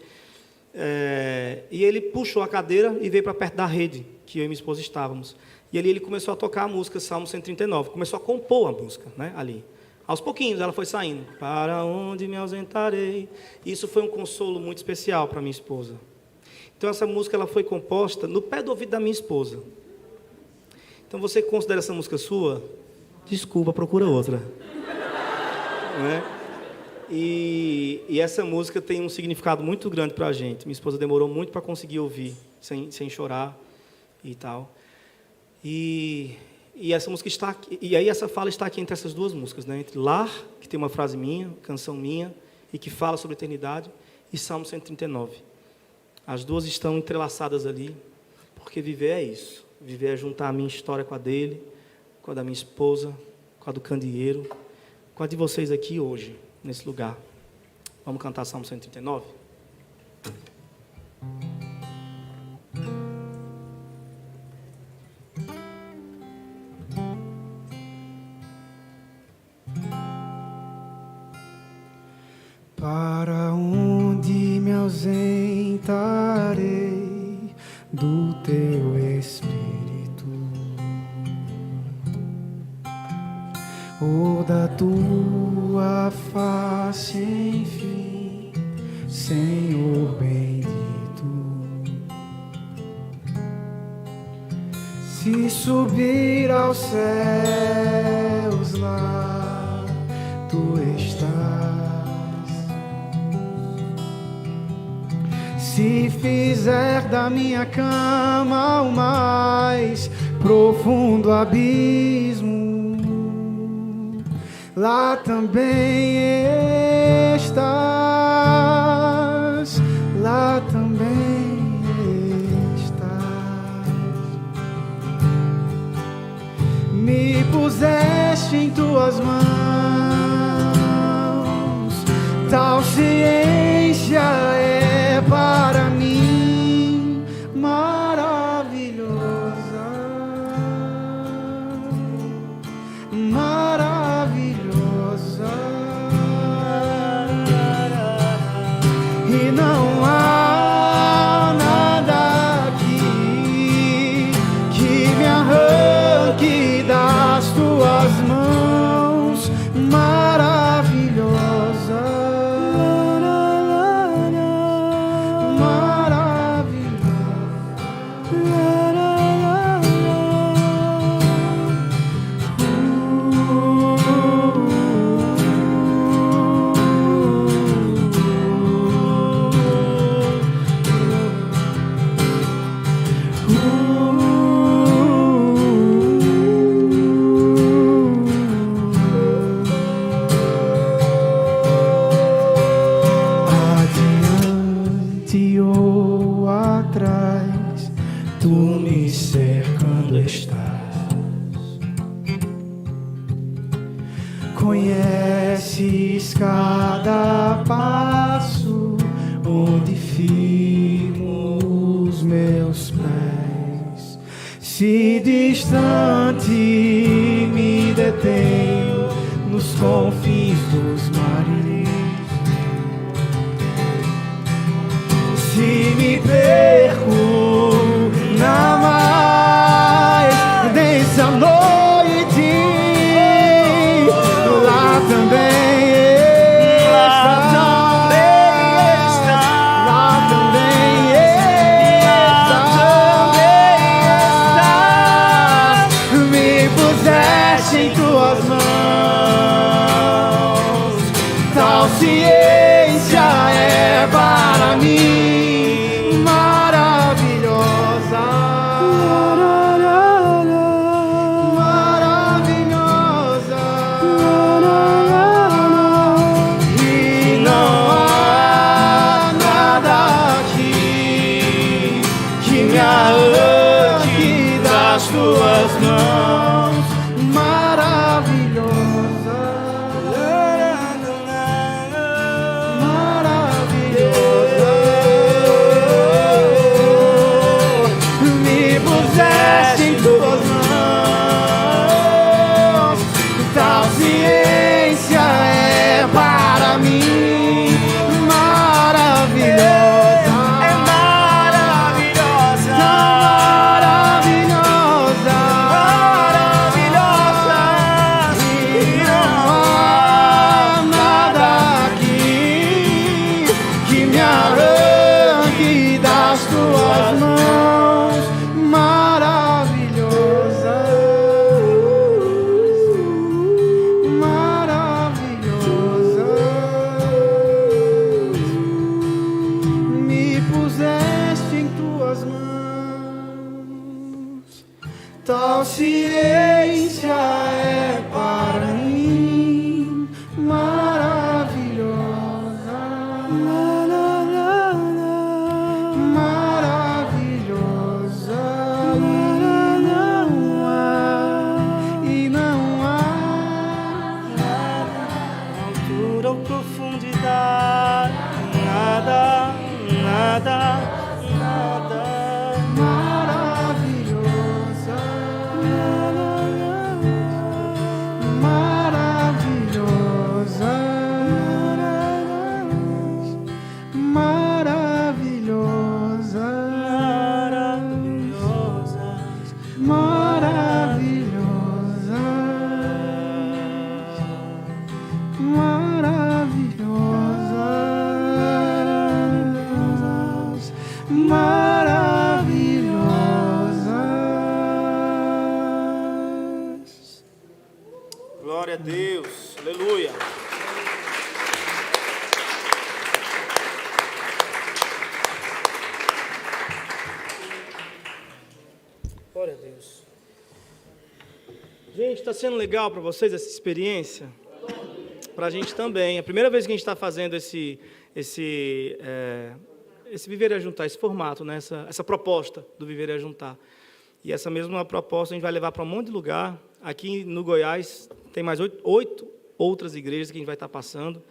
E ele puxou a cadeira e veio para perto da rede que eu e minha esposa estávamos. E ali ele começou a tocar a música Salmo 139, começou a compor a música, né, ali. Aos pouquinhos ela foi saindo. Para onde me ausentarei? Isso foi um consolo muito especial para minha esposa. Então essa música ela foi composta no pé do ouvido da minha esposa. Então você considera essa música sua? Desculpa, procura outra. Né? E essa música tem um significado muito grande para a gente. Minha esposa demorou muito para conseguir ouvir, sem chorar e tal. E E essa música está aqui, e aí essa fala está aqui entre essas duas músicas, né? Entre Lar, que tem uma frase minha, canção minha, e que fala sobre a eternidade, e Salmo 139. As duas estão entrelaçadas ali, porque viver é isso. Viver é juntar a minha história com a dele, com a da minha esposa, com a do candeeiro, com a de vocês aqui hoje, nesse lugar. Vamos cantar Salmo 139? Para onde me ausentarei do teu Espírito, ou da tua face, enfim, Senhor bendito? Se subir aos céus, lá tu estás. Se fizer da minha cama o mais profundo abismo, lá também estás, lá também estás. Me puseste em tuas mãos, tal ciência é para mim maravilhosa, maravilhosa, e não há nada aqui que me arranque das tuas mãos, maravilhosa. Adiante ou atrás, tu me cercando estás. Conheces cada passo, onde firmo os meus pés. Se distante me detenho nos confins dos mares, se me perco na mais densa noite, lá também estás, lá também estás, me puseste em tuas mãos, tal ciência é para mim tuas mãos, maravilhosa, altura ou profundidade, nada, nada, nada. Maravilhosa, maravilhosa, maravilhosa, maravilhosa, maravilhosa, maravilhosas. Glória a Deus, aleluia. Glória a Deus. Gente, está sendo legal para vocês essa experiência? Para a gente também. É a primeira vez que a gente está fazendo esse Viver e Ajuntar, esse formato, né? essa proposta do Viver e Ajuntar. E essa mesma proposta a gente vai levar para um monte de lugar. Aqui no Goiás tem mais 8 outras igrejas que a gente vai estar passando.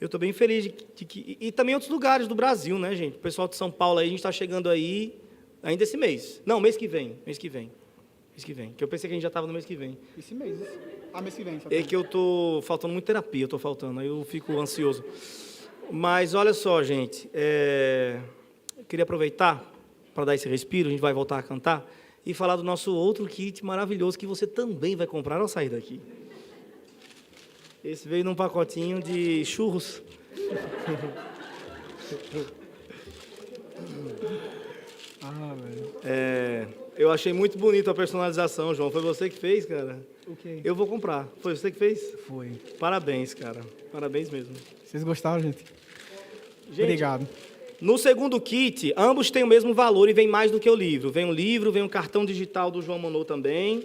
Eu estou bem feliz de que... E também outros lugares do Brasil, né, gente? O pessoal de São Paulo aí, a gente está chegando aí ainda esse mês. Não, mês que vem. Que eu pensei que a gente já estava no mês que vem. Esse mês, né? Mês que vem. É que eu estou faltando muito terapia, aí eu fico ansioso. Mas olha só, gente, eu queria aproveitar para dar esse respiro, a gente vai voltar a cantar, e falar do nosso outro kit maravilhoso que você também vai comprar ao sair daqui. Esse veio num pacotinho de churros. Velho. Eu achei muito bonito a personalização, João. Foi você que fez, cara? O quê? Eu vou comprar. Foi você que fez? Foi. Parabéns, cara. Parabéns mesmo. Vocês gostaram, gente? Gente, obrigado. No segundo kit, ambos têm o mesmo valor e vem mais do que o livro. Vem um livro, vem um cartão digital do João Monod também,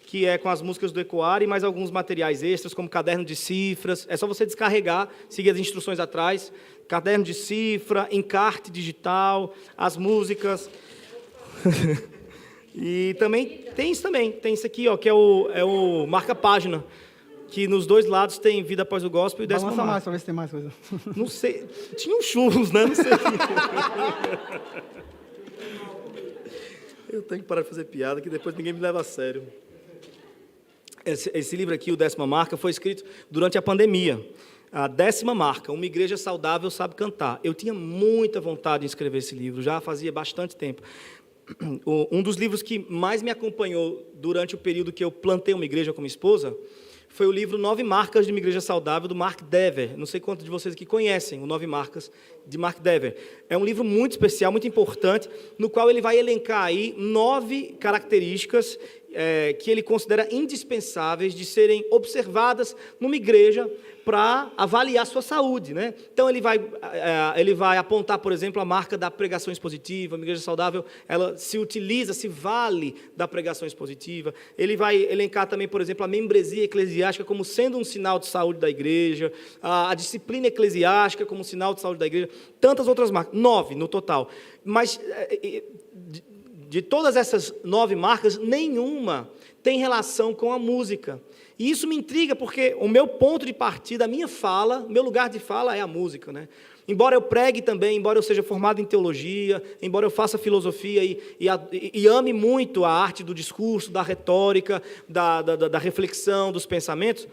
que é com as músicas do Ecoar e mais alguns materiais extras, como caderno de cifras. É só você descarregar, seguir as instruções atrás. Caderno de cifra, encarte digital, as músicas. E também tem isso também. Tem isso aqui, ó, que é o marca-página, que nos dois lados tem Vida Após o Gospel e Décima Marca. Mais, para ver se tem mais coisa. Não sei. Tinha uns churros, né? Não sei. Eu tenho que parar de fazer piada, que depois ninguém me leva a sério. Esse livro aqui, o Décima Marca, foi escrito durante a pandemia. A 10ª marca, Uma Igreja Saudável Sabe Cantar. Eu tinha muita vontade de escrever esse livro, já fazia bastante tempo. Um dos livros que mais me acompanhou durante o período que eu plantei uma igreja com minha esposa foi o livro 9 Marcas de uma Igreja Saudável, do Mark Dever. Não sei quantos de vocês aqui conhecem o 9 Marcas de Mark Dever. É um livro muito especial, muito importante, no qual ele vai elencar aí 9 características que ele considera indispensáveis de serem observadas numa igreja para avaliar sua saúde, né? Então, ele vai apontar, por exemplo, a marca da pregação expositiva. Uma igreja saudável, ela se vale da pregação expositiva. Ele vai elencar também, por exemplo, a membresia eclesiástica como sendo um sinal de saúde da igreja, a disciplina eclesiástica como sinal de saúde da igreja, tantas outras marcas, 9 no total. Mas, de todas essas 9 marcas, nenhuma tem relação com a música. E isso me intriga, porque o meu ponto de partida, a minha fala, meu lugar de fala é a música, né? Embora eu pregue também, embora eu seja formado em teologia, embora eu faça filosofia e ame muito a arte do discurso, da retórica, da reflexão, dos pensamentos,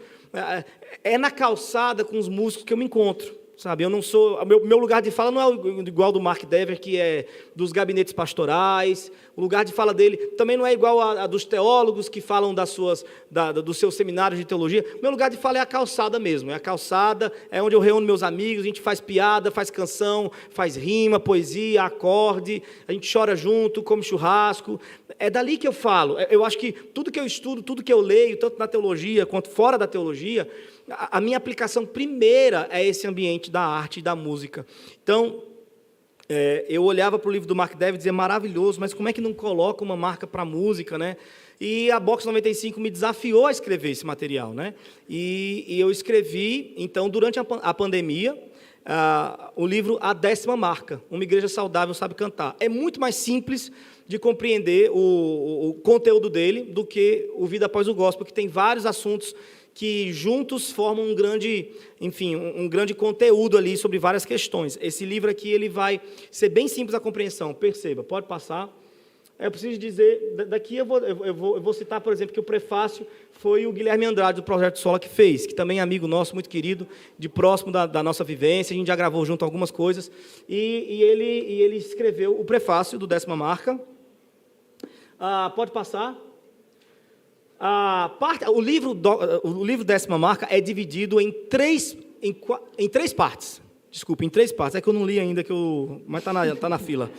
é na calçada com os músicos que eu me encontro. Sabe, eu não sou, meu lugar de fala não é igual ao do Mark Dever, que é dos gabinetes pastorais. O lugar de fala dele também não é igual a dos teólogos que falam dos seus seminários de teologia. Meu lugar de fala é a calçada mesmo. É a calçada, é onde eu reúno meus amigos, a gente faz piada, faz canção, faz rima, poesia, acorde, a gente chora junto, come churrasco. É dali que eu falo. Eu acho que tudo que eu estudo, tudo que eu leio, tanto na teologia quanto fora da teologia, a minha aplicação primeira é esse ambiente da arte e da música. Então, eu olhava para o livro do Mark Dever e dizia, maravilhoso, mas como é que não coloca uma marca para a música, né? E a Box 95 me desafiou a escrever esse material, né? E eu escrevi, então, durante a pandemia, o livro A 10ª Marca, Uma Igreja Saudável Sabe Cantar. É muito mais simples de compreender o conteúdo dele do que o Vida Após o Gospel, que tem vários assuntos que juntos formam um grande, enfim, um grande conteúdo ali sobre várias questões. Esse livro aqui ele vai ser bem simples a compreensão, perceba, pode passar. Eu preciso dizer, daqui eu vou citar, por exemplo, que o prefácio foi o Guilherme Andrade, do Projeto Sola, que fez, que também é amigo nosso, muito querido, de próximo da nossa vivência, a gente já gravou junto algumas coisas, e ele escreveu o prefácio do 10ª Marca. Pode passar. O livro 10ª Marca é dividido em três partes. Desculpe, em 3 partes. É que eu não li ainda, mas está na fila.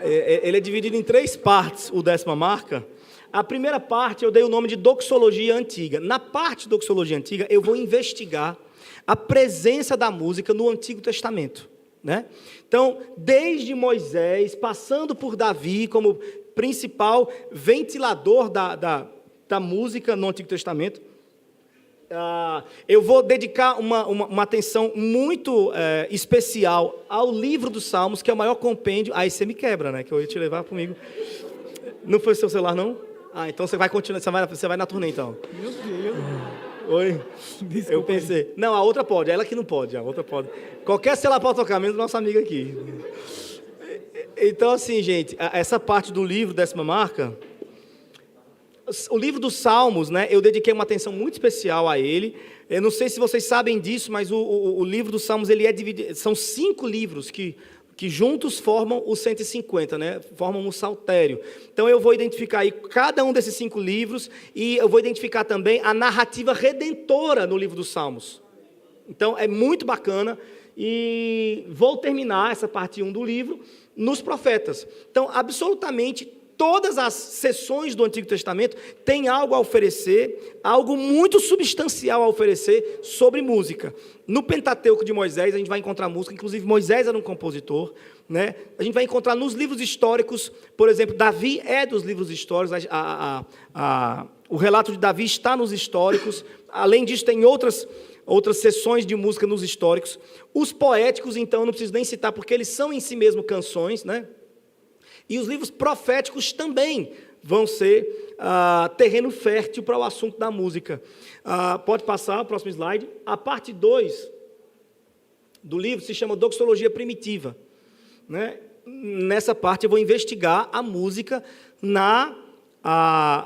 Ele é dividido em 3 partes, o 10ª Marca. A primeira parte eu dei o nome de Doxologia Antiga. Na parte de Doxologia Antiga, eu vou investigar a presença da música no Antigo Testamento, né? Então, desde Moisés, passando por Davi, como principal ventilador da música no Antigo Testamento, eu vou dedicar uma atenção muito especial ao livro dos Salmos, que é o maior compêndio. Aí você me quebra, né? Que eu ia te levar comigo. Não foi o seu celular, não? Então você vai continuar, você vai na turnê, então. Meu Deus. Oi? Desculpa. Eu pensei. Não, a outra pode, ela que não pode, a outra pode. Qualquer celular pode tocar, menos nossa amiga aqui. Então, assim, gente, essa parte do livro, 10ª Marca, o livro dos Salmos, né, eu dediquei uma atenção muito especial a ele. Eu não sei se vocês sabem disso, mas o livro dos Salmos, ele é dividido, são 5 livros que juntos formam os 150, né, formam um saltério. Então eu vou identificar aí cada um desses 5 livros, e eu vou identificar também a narrativa redentora no livro dos Salmos. Então é muito bacana, e vou terminar essa parte 1 do livro nos profetas. Então, absolutamente todas as seções do Antigo Testamento têm algo a oferecer, algo muito substancial a oferecer sobre música. No Pentateuco de Moisés, a gente vai encontrar música, inclusive Moisés era um compositor, né? A gente vai encontrar nos livros históricos, por exemplo, Davi é dos livros históricos, o relato de Davi está nos históricos, além disso tem outras seções de música nos históricos. Os poéticos, então, eu não preciso nem citar, porque eles são em si mesmos canções, né? E os livros proféticos também vão ser terreno fértil para o assunto da música. Pode passar, o próximo slide. A parte 2 do livro se chama Doxologia Primitiva, né? Nessa parte eu vou investigar a música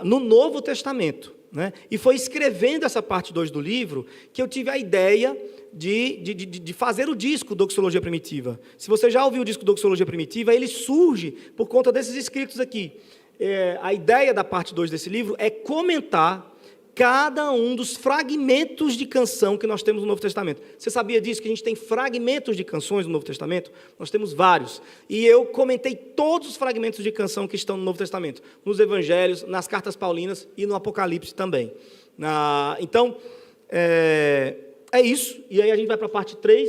no Novo Testamento, né? E foi escrevendo essa parte 2 do livro que eu tive a ideia de fazer o disco Doxologia Primitiva. Se você já ouviu o disco Doxologia Primitiva, ele surge por conta desses escritos aqui. A ideia da parte 2 desse livro é comentar cada um dos fragmentos de canção que nós temos no Novo Testamento. Você sabia disso, que a gente tem fragmentos de canções no Novo Testamento? Nós temos vários. E eu comentei todos os fragmentos de canção que estão no Novo Testamento, nos Evangelhos, nas Cartas Paulinas e no Apocalipse também. Então, é isso. E aí a gente vai para a parte 3.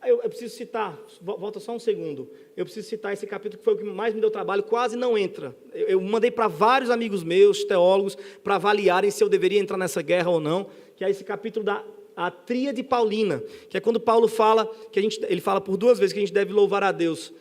Eu preciso citar, volta só um segundo, eu preciso citar esse capítulo que foi o que mais me deu trabalho, quase não entra. Eu mandei para vários amigos meus, teólogos, para avaliarem se eu deveria entrar nessa guerra ou não, que é esse capítulo da Tríade Paulina, que é quando Paulo fala, ele fala por 2 vezes que a gente deve louvar a Deus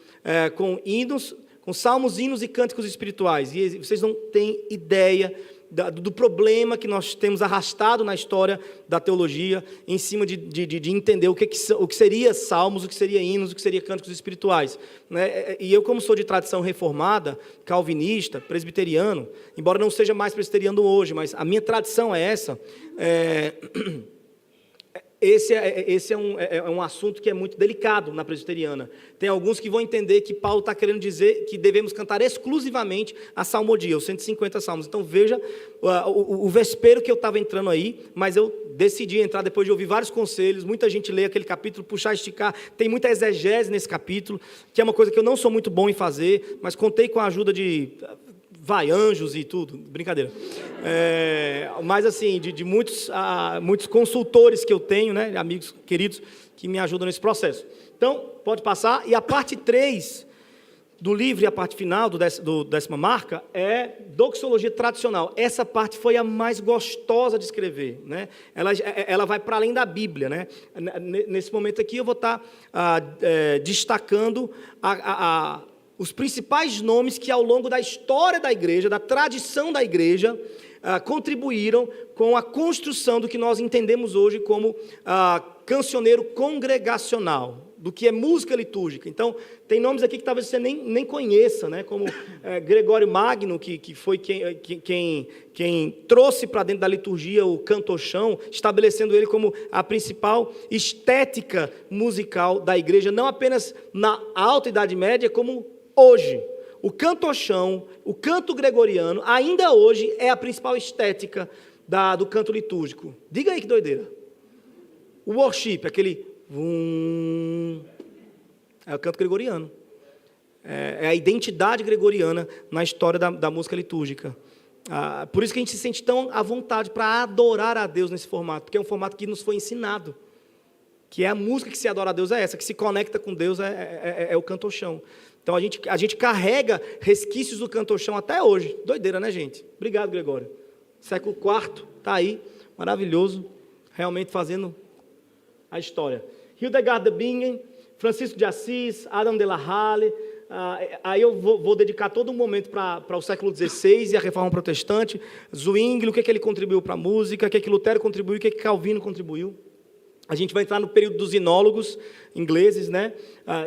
com hinos, com salmos, hinos e cânticos espirituais. E vocês não têm ideia do problema que nós temos arrastado na história da teologia, em cima de entender o que seria salmos, o que seria hinos, o que seria cânticos espirituais, né? E eu, como sou de tradição reformada, calvinista, presbiteriano, embora não seja mais presbiteriano hoje, mas a minha tradição é essa, esse é um assunto que é muito delicado na presbiteriana. Tem alguns que vão entender que Paulo está querendo dizer que devemos cantar exclusivamente a salmodia, os 150 salmos. Então veja o vespeiro que eu estava entrando aí, mas eu decidi entrar depois de ouvir vários conselhos. Muita gente lê aquele capítulo, puxar, esticar. Tem muita exegese nesse capítulo, que é uma coisa que eu não sou muito bom em fazer, mas contei com a ajuda de anjos e tudo, brincadeira. Mas assim, de muitos consultores que eu tenho, né, amigos queridos, que me ajudam nesse processo. Então, pode passar. E a parte 3 do livro e a parte final do 10ª Marca é doxologia tradicional. Essa parte foi a mais gostosa de escrever, né? Ela vai para além da Bíblia, né? Nesse momento aqui eu vou estar destacando os principais nomes que ao longo da história da igreja, da tradição da igreja, contribuíram com a construção do que nós entendemos hoje como cancioneiro congregacional, do que é música litúrgica. Então, tem nomes aqui que talvez você nem conheça, né? Como Gregório Magno, que foi quem trouxe para dentro da liturgia o cantochão, estabelecendo ele como a principal estética musical da igreja, não apenas na Alta Idade Média, como hoje. O cantochão, o canto gregoriano, ainda hoje é a principal estética do canto litúrgico. Diga aí que doideira. O worship, aquele... é o canto gregoriano. É a identidade gregoriana na história da música litúrgica. Por isso que a gente se sente tão à vontade para adorar a Deus nesse formato, porque é um formato que nos foi ensinado. Que é a música que se adora a Deus, é essa, que se conecta com Deus é o cantochão. Então a gente carrega resquícios do cantochão até hoje. Doideira, né, gente? Obrigado, Gregório. Século IV, está aí, maravilhoso, realmente fazendo a história. Hildegard de Bingen, Francisco de Assis, Adam de la Halle. Aí eu vou dedicar todo um momento para o século XVI e a Reforma Protestante. Zwingli, o que ele contribuiu para a música, o que Lutero contribuiu, o que Calvino contribuiu. A gente vai entrar no período dos sinólogos ingleses, né?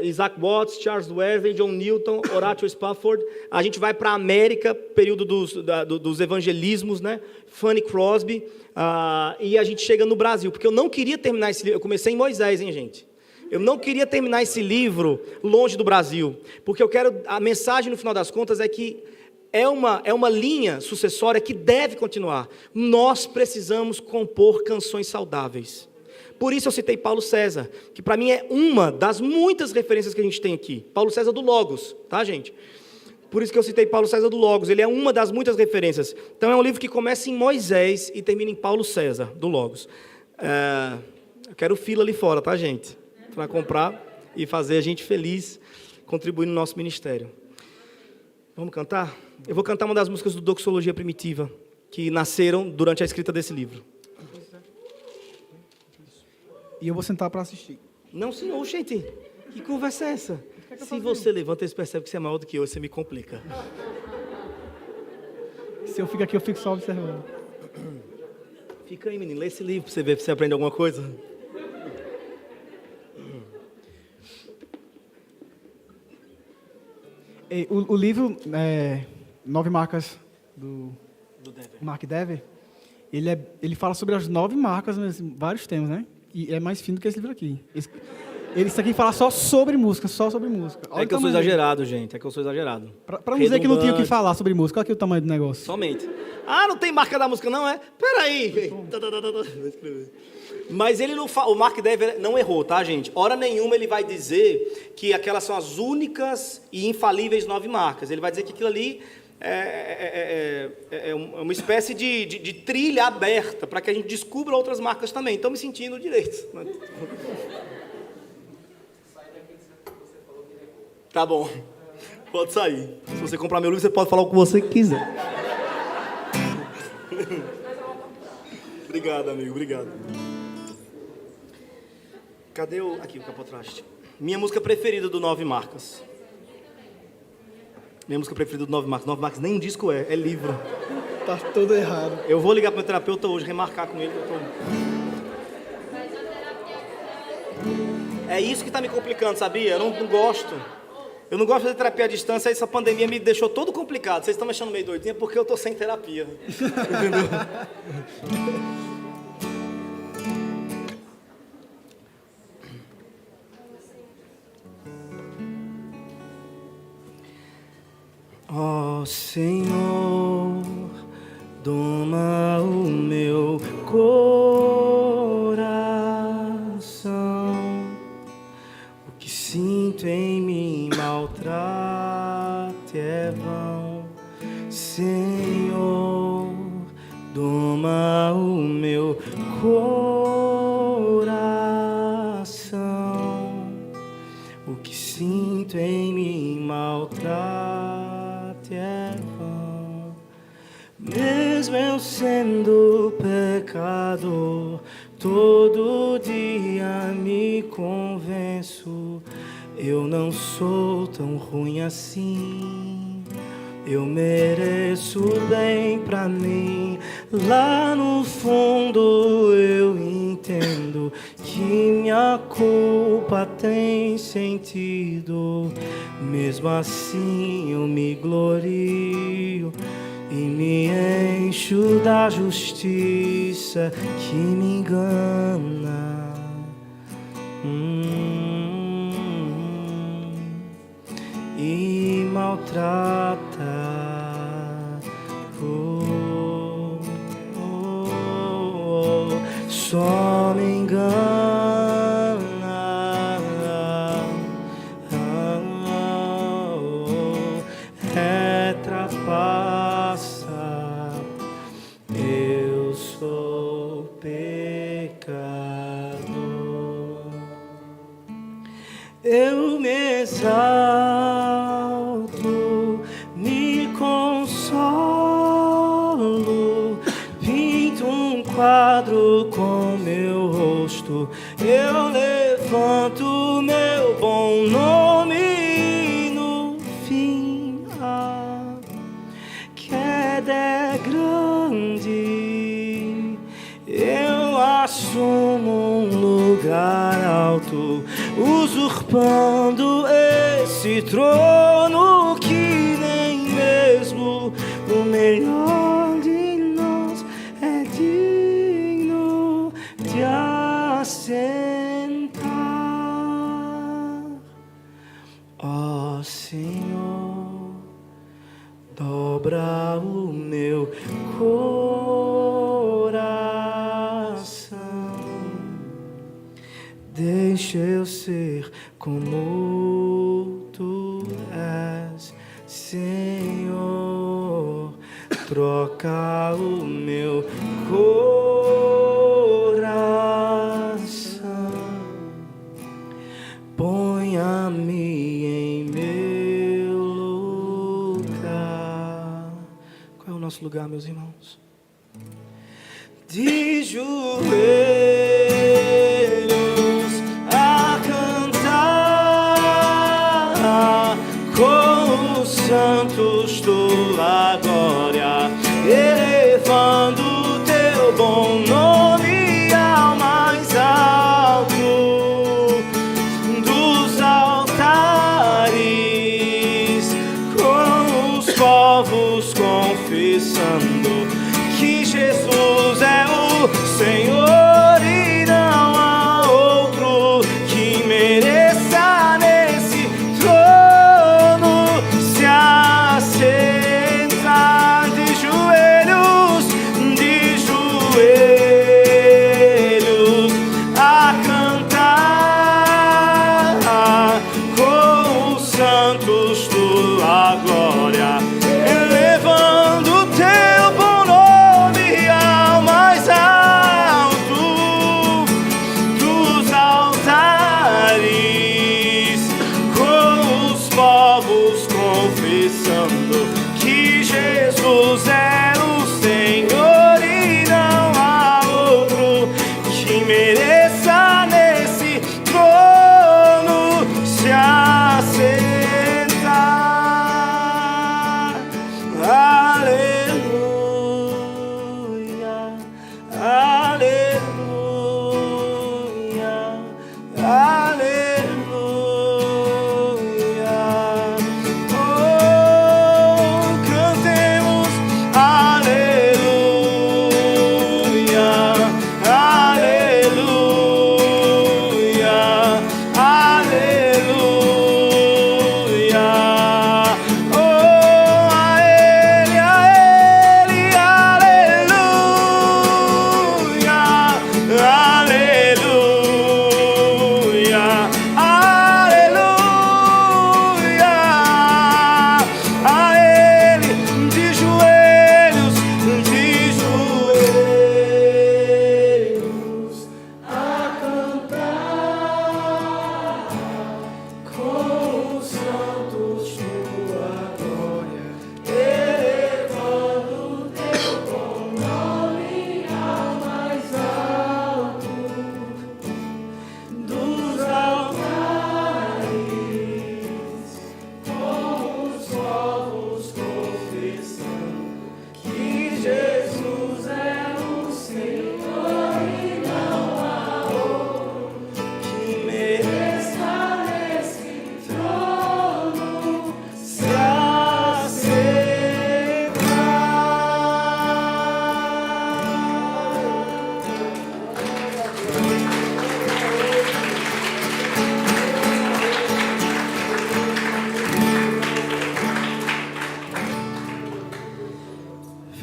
Isaac Watts, Charles Wesley, John Newton, Horatio Spafford. A gente vai para a América, período dos evangelismos, né? Fanny Crosby. E a gente chega no Brasil, porque eu não queria terminar esse livro. Eu comecei em Moisés, hein, gente? Eu não queria terminar esse livro longe do Brasil, porque a mensagem no final das contas é que é uma linha sucessória que deve continuar. Nós precisamos compor canções saudáveis. Por isso eu citei Paulo César, que para mim é uma das muitas referências que a gente tem aqui. Paulo César do Logos, tá, gente? Por isso que eu citei Paulo César do Logos, ele é uma das muitas referências. Então é um livro que começa em Moisés e termina em Paulo César do Logos. Eu quero fila ali fora, tá, gente? Para comprar e fazer a gente feliz, contribuir no nosso ministério. Vamos cantar? Eu vou cantar uma das músicas do Doxologia Primitiva, que nasceram durante a escrita desse livro. E eu vou sentar para assistir. Não, senhor, gente. Que conversa é essa? Se você levanta, eles percebem que você é maior do que eu, você me complica. Se eu fico aqui, eu fico só observando. Fica aí, menino. Lê esse livro para você ver, para você aprender alguma coisa. O livro, 9 Marcas, do Dever. Mark Dever, ele fala sobre as 9 marcas, mas vários temas, né? E é mais fino do que esse livro aqui. Isso aqui fala só sobre música, Olha é que eu sou exagerado, gente. É que eu sou exagerado. Para não dizer que não tinha o que falar sobre música, olha aqui o tamanho do negócio. Somente. Não tem marca da música, não é? Peraí. Mas ele não o Mark Dever não errou, tá, gente? Hora nenhuma ele vai dizer que aquelas são as únicas e infalíveis 9 marcas. Ele vai dizer que aquilo ali é uma espécie de trilha aberta para que a gente descubra outras marcas também. Estou me sentindo direito. Tá bom. Pode sair. Se você comprar meu livro, você pode falar o que você quiser. Obrigado, amigo. Obrigado. Cadê aqui o capotraste? Minha música preferida do 9 Marcas. Minha música preferida do 9 Marcas. 9 Marcas nem um disco é livro. Tá todo errado. Eu vou ligar para o meu terapeuta hoje, remarcar com ele. É isso que está me complicando, sabia? Eu não gosto. Eu não gosto de fazer terapia à distância, essa pandemia me deixou todo complicado. Vocês estão me achando meio doidinha porque eu estou sem terapia. Entendeu? Ó Senhor, doma o meu coração, o que sinto em mim maltrate é vão. Senhor, doma o meu coração, o que sinto em mim maltrate é vão. Mesmo eu sendo pecador, todo dia me convenço, Eu não sou tão ruim assim. Eu mereço bem pra mim. Lá no fundo eu entendo que minha culpa tem sentido. Mesmo assim eu me glorio e me encho da justiça que me engana. E maltrata. Só me engana. Retrapassa. Eu sou pecador. Eu me exalto, me consolo, pinto um quadro com meu rosto. Eu levanto meu bom nome e no fim a queda é grande. Eu assumo um lugar alto, usurpando esse trono que nem mesmo o melhor de nós é digno de assentar. Ó Senhor, dobra o meu coração. Deixa eu ser como tu és, Senhor. Troca o meu coração, ponha-me em meu lugar. Qual é o nosso lugar, meus irmãos? De joelhos a cantar com os santos tua glória, elevando o teu bom nome ao mais alto dos altares, com os povos confessando que Jesus é o Senhor.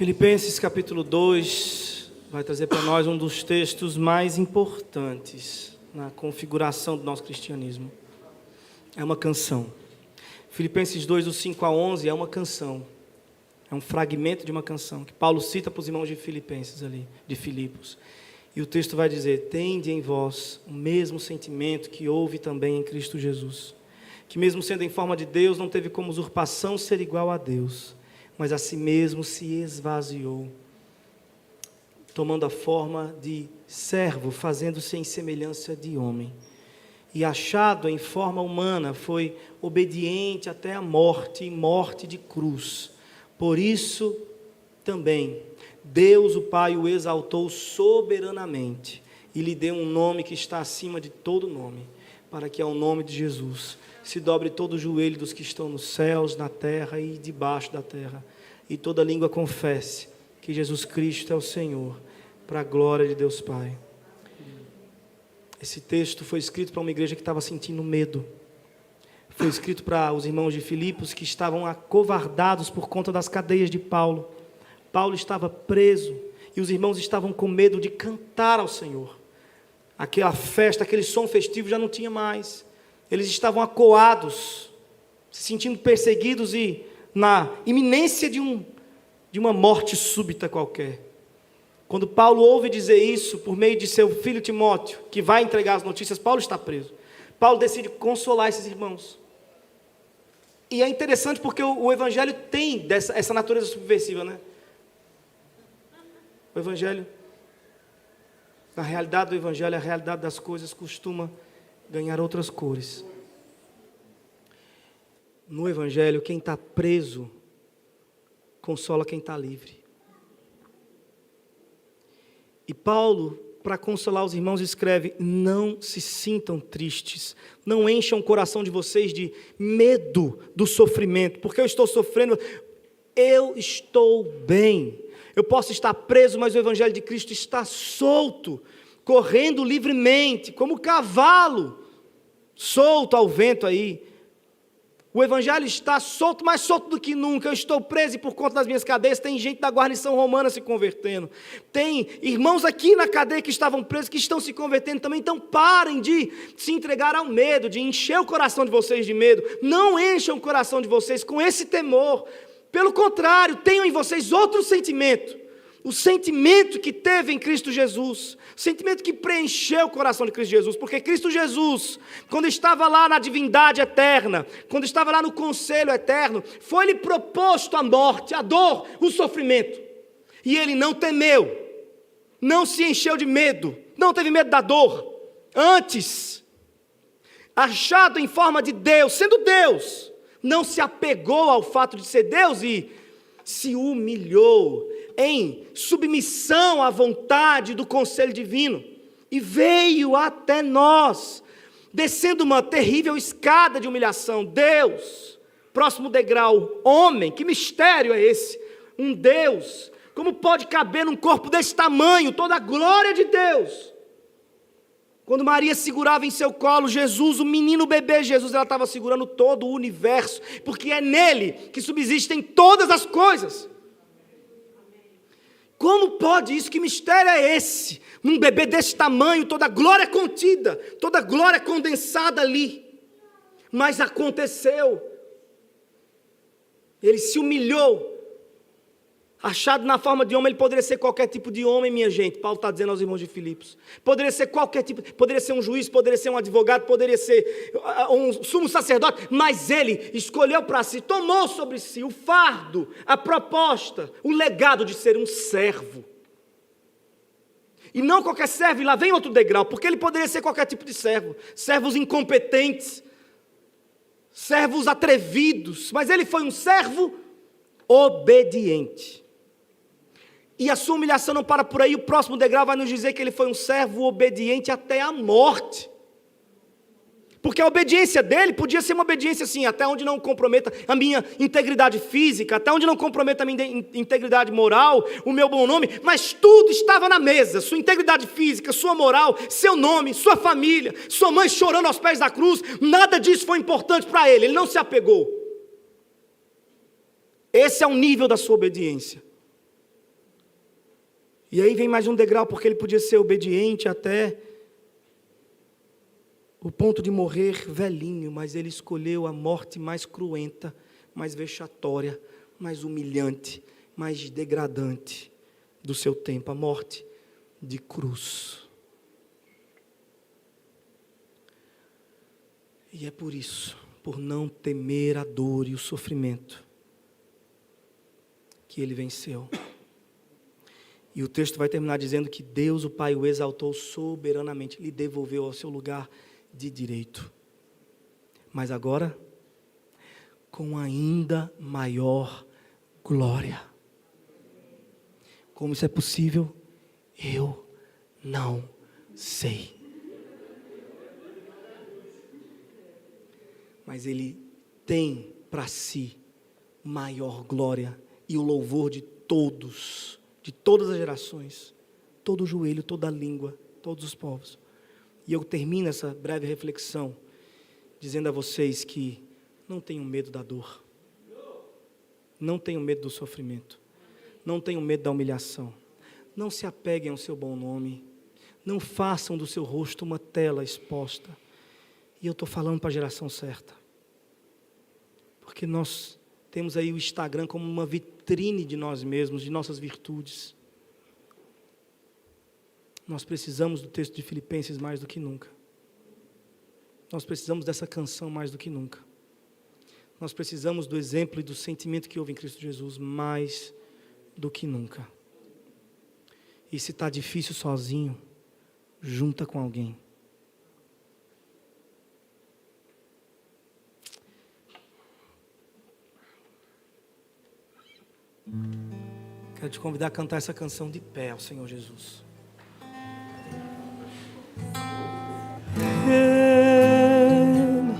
Filipenses capítulo 2 vai trazer para nós um dos textos mais importantes na configuração do nosso cristianismo. É uma canção. Filipenses 2, do 5 a 11, é uma canção. É um fragmento de uma canção que Paulo cita para os irmãos de Filipenses ali, de Filipos. E o texto vai dizer: tende em vós o mesmo sentimento que houve também em Cristo Jesus, que mesmo sendo em forma de Deus, não teve como usurpação ser igual a Deus, mas a si mesmo se esvaziou, tomando a forma de servo, fazendo-se em semelhança de homem. E achado em forma humana, foi obediente até a morte, e morte de cruz. Por isso também Deus o Pai o exaltou soberanamente e lhe deu um nome que está acima de todo nome, para que ao nome de Jesus se dobre todo o joelho dos que estão nos céus, na terra e debaixo da terra, e toda língua confesse que Jesus Cristo é o Senhor, para a glória de Deus Pai. Esse texto foi escrito para uma igreja que estava sentindo medo. Foi escrito para os irmãos de Filipos que estavam acovardados por conta das cadeias de Paulo. Paulo estava preso e os irmãos estavam com medo de cantar ao Senhor. Aquela festa, aquele som festivo já não tinha mais. Eles estavam acuados, se sentindo perseguidos e na iminência de uma morte súbita qualquer. Quando Paulo ouve dizer isso por meio de seu filho Timóteo, que vai entregar as notícias, Paulo está preso. Paulo decide consolar esses irmãos. E é interessante porque o Evangelho tem essa natureza subversiva, né? O Evangelho, na realidade do Evangelho, a realidade das coisas costuma ganhar outras cores. No Evangelho, quem está preso consola quem está livre. E Paulo, para consolar os irmãos, escreve: não se sintam tristes, não encham o coração de vocês de medo do sofrimento, porque eu estou sofrendo, eu estou bem. Eu posso estar preso, mas o Evangelho de Cristo está solto, correndo livremente, como cavalo, solto ao vento aí. O Evangelho está solto, mais solto do que nunca. Eu estou preso e por conta das minhas cadeias tem gente da guarnição romana se convertendo. Tem irmãos aqui na cadeia que estavam presos, que estão se convertendo também. Então parem de se entregar ao medo, de encher o coração de vocês de medo. Não encham o coração de vocês com esse temor. Pelo contrário, tenham em vocês outro sentimento. O sentimento que teve em Cristo Jesus, o sentimento que preencheu o coração de Cristo Jesus, porque Cristo Jesus, quando estava lá na divindade eterna, quando estava lá no conselho eterno, foi-lhe proposto a morte, a dor, o sofrimento, e ele não temeu, não se encheu de medo, não teve medo da dor. Antes, achado em forma de Deus, sendo Deus, não se apegou ao fato de ser Deus e se humilhou em submissão à vontade do conselho divino, e veio até nós, descendo uma terrível escada de humilhação. Deus, próximo degrau, homem, que mistério é esse? Um Deus, como pode caber num corpo desse tamanho, toda a glória de Deus? Quando Maria segurava em seu colo Jesus, o menino bebê Jesus, ela estava segurando todo o universo, porque é nele que subsistem todas as coisas. Como pode isso? Que mistério é esse? Um bebê desse tamanho, toda a glória contida, toda a glória condensada ali. Mas aconteceu. Ele se humilhou. Achado na forma de homem, ele poderia ser qualquer tipo de homem, minha gente. Paulo está dizendo aos irmãos de Filipos. Poderia ser qualquer tipo, poderia ser um juiz, poderia ser um advogado, poderia ser um sumo sacerdote, mas ele escolheu para si, tomou sobre si o fardo, a proposta, o legado de ser um servo. E não qualquer servo, e lá vem outro degrau, porque ele poderia ser qualquer tipo de servo, servos incompetentes, servos atrevidos, mas ele foi um servo obediente. E a sua humilhação não para por aí. O próximo degrau vai nos dizer que ele foi um servo obediente até a morte. Porque a obediência dele podia ser uma obediência assim, até onde não comprometa a minha integridade física, até onde não comprometa a minha integridade moral, o meu bom nome, mas tudo estava na mesa, sua integridade física, sua moral, seu nome, sua família, sua mãe chorando aos pés da cruz, nada disso foi importante para ele não se apegou. Esse é o nível da sua obediência. E aí vem mais um degrau, porque ele podia ser obediente até o ponto de morrer velhinho, mas ele escolheu a morte mais cruenta, mais vexatória, mais humilhante, mais degradante do seu tempo, a morte de cruz. E é por isso, por não temer a dor e o sofrimento, que ele venceu. E o texto vai terminar dizendo que Deus, o Pai, o exaltou soberanamente, lhe devolveu ao seu lugar de direito. Mas agora, com ainda maior glória. Como isso é possível? Eu não sei. Mas Ele tem para si maior glória e o louvor de todos, de todas as gerações, todo o joelho, toda a língua, todos os povos. E eu termino essa breve reflexão dizendo a vocês que não tenham medo da dor, não tenham medo do sofrimento, não tenham medo da humilhação, não se apeguem ao seu bom nome, não façam do seu rosto uma tela exposta. E eu estou falando para a geração certa, porque nós temos aí o Instagram como uma vitrine de nós mesmos, de nossas virtudes. Nós precisamos do texto de Filipenses mais do que nunca. Nós precisamos dessa canção mais do que nunca. Nós precisamos do exemplo e do sentimento que houve em Cristo Jesus mais do que nunca. E se está difícil sozinho, junta com alguém. Quero te convidar a cantar essa canção de pé ao Senhor Jesus. Ele,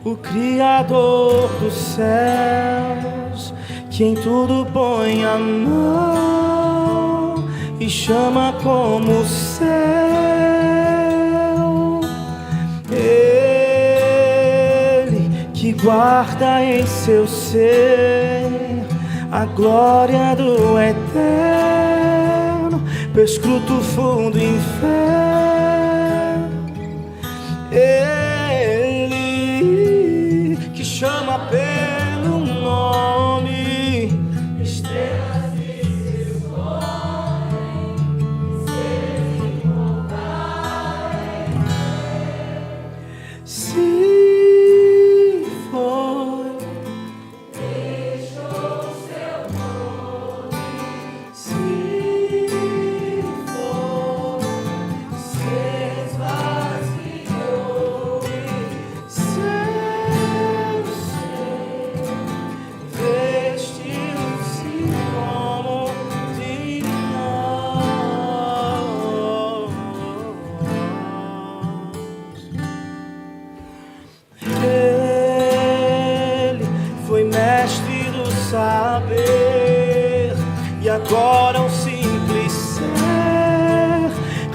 o Criador dos céus, que em tudo põe a mão e chama como seu. Ele que guarda em seu ser a glória do eterno, perscruta o fundo inferno. Ele que chama pelo nome, estrelas e se escondem, seres imortais. Se foi, deixou seu nome. Se foi, se esvaziou. Vestiu-se como de nós. Ele foi mestre do saber e agora um simples ser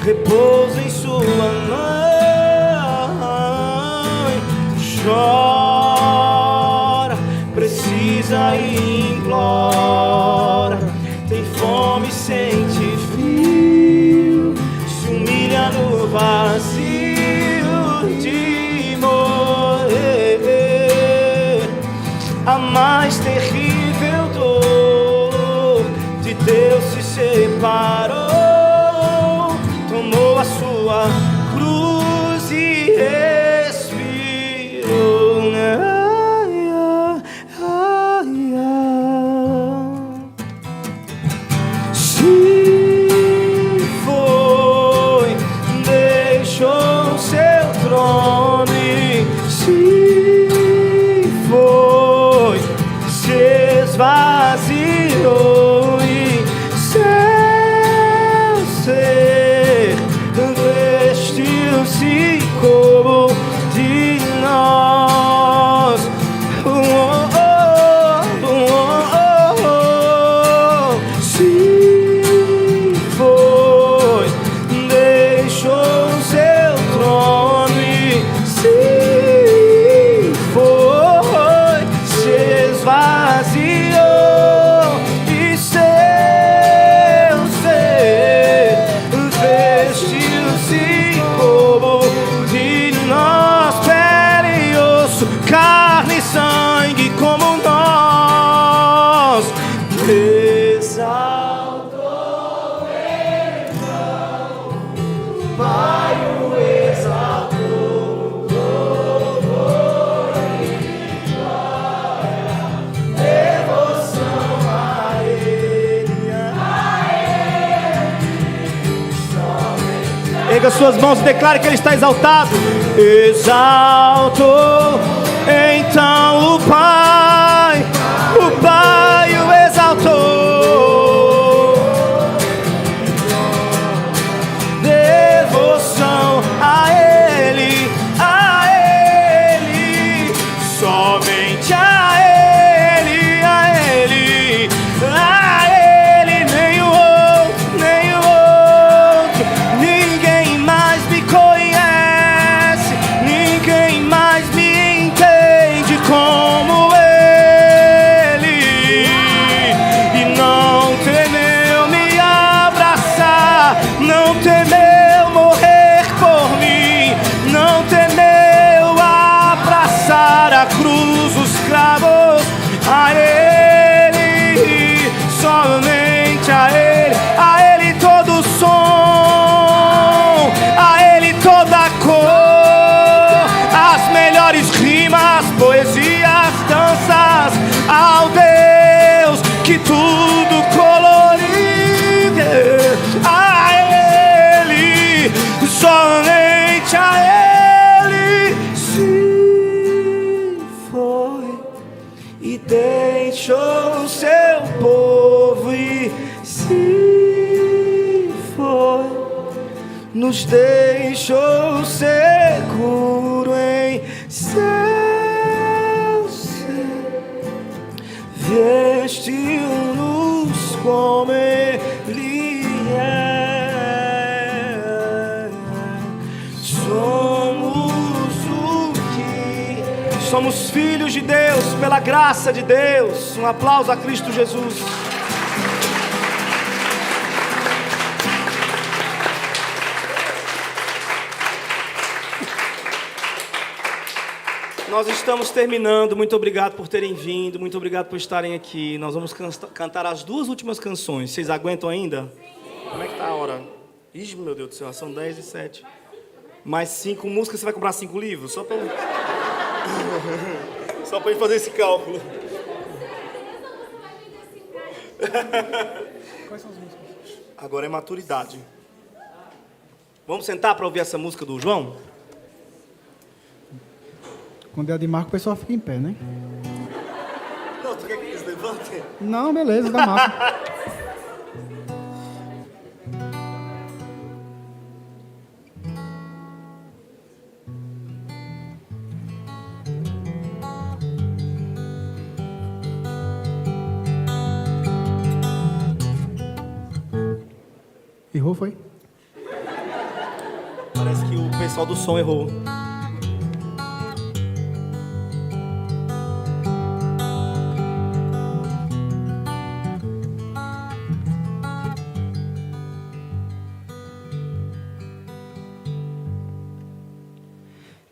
repousa em sua mãe. Chora, precisa e implora, tem fome, sente frio, se humilha no vazio de morrer. A mais terrível dor de Deus se separou, tomou a sua cruz e respirou. Se foi, deixou seu trono. Se foi, se esvaziou e seu ser vestiu-se como de nós. Se foi, deixou seu trono. Se foi, se esvaziou e seu ser as suas mãos e declare que Ele está exaltado. Exalto, então o Pai o exaltou. Devoção a Ele, somente a Ele, nem o outro. Ninguém mais me conhece, ninguém mais me entende como Ele. E não temeu me abraçar, não temeu morrer por mim, não temeu abraçar a cruz, os cravos. A Ele, somente a Ele todo som, a Ele toda cor, as melhores rimas, poesias, danças, ao Deus que tudo coloriu. A Ele, somente a Ele se foi e deixou seu povo e se foi, nos deixou seguro em seu ser, vestiu-nos como Ele é. Somos filhos de Deus, pela graça de Deus. Um aplauso a Cristo Jesus. Nós estamos terminando. Muito obrigado por terem vindo. Muito obrigado por estarem aqui. Nós vamos cantar as duas últimas canções. Vocês aguentam ainda? Sim. Como é que tá a hora? Ixi, meu Deus do céu, são 10h07. Mais 5 músicas, você vai comprar 5 livros? Só para gente fazer esse cálculo. Quais são as músicas? Agora é maturidade. Vamos sentar para ouvir essa música do João? Quando é a de Marco, o pessoal fica em pé, né? Não, tu quer que eles levantem? Não, beleza, dá Marco. Errou, foi? Parece que o pessoal do som errou.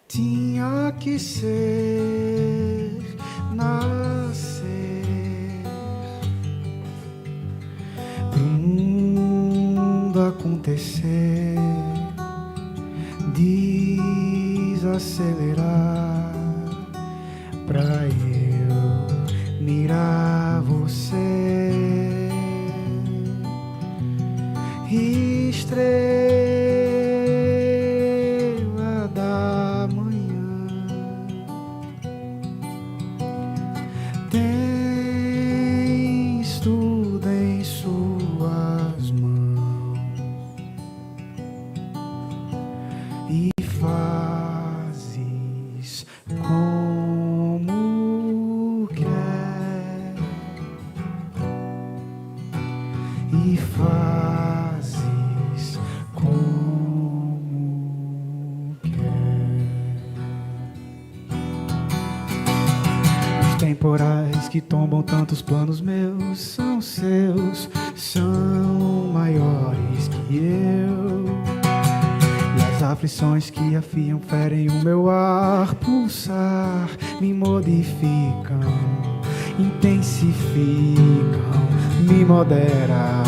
Tinha que ser, nascer pro mundo acontecer, desacelerar pra eu mirar você, estrela da manhã, tens tudo em suas mãos e fazes como quer e fazes como quer. Os temporais que tombam tantos planos meus são seus, são maiores que eu. E as aflições que afiam, ferem o meu ar pulsar, me modificam, intensificam, me modera,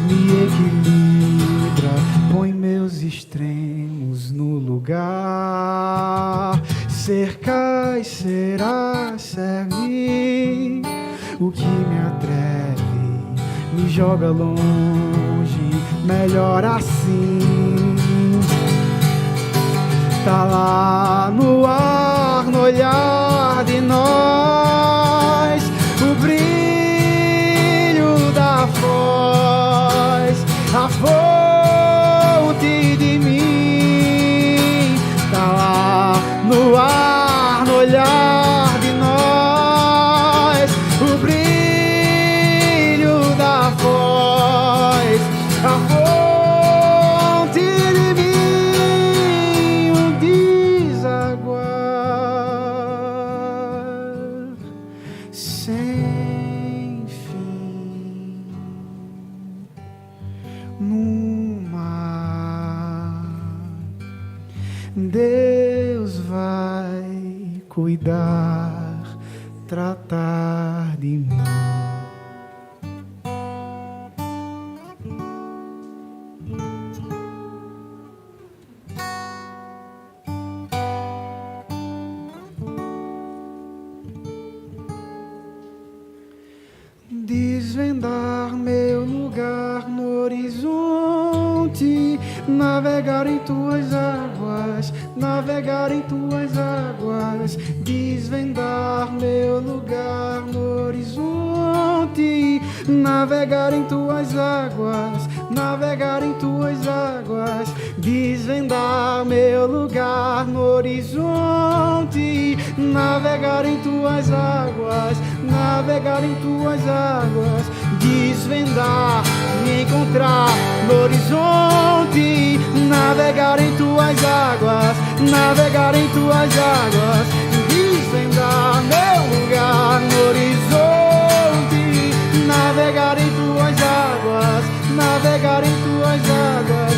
me equilibra, põe meus extremos no lugar. Cerca e será, serve o que me atreve, me joga longe, melhor assim. tá lá no ar, no olhar de nós, o brilho da voz, a fonte de mim, tá lá no ar, no olhar de nós, o brilho da voz, a fonte de mim, um desaguar sem fim no mar. Deus vai cuidar, tratar de mim. Desvendar meu lugar no horizonte, navegar em tuas águas, navegar em tuas águas, desvendar meu lugar no horizonte, navegar em tuas águas, navegar em tuas águas, desvendar meu lugar no horizonte, navegar em tuas águas, navegar em tuas águas, desvendar, me encontrar no horizonte, navegar em tuas águas, navegar em tuas águas, desvendar meu lugar no horizonte, navegar em tuas águas, navegar em tuas águas,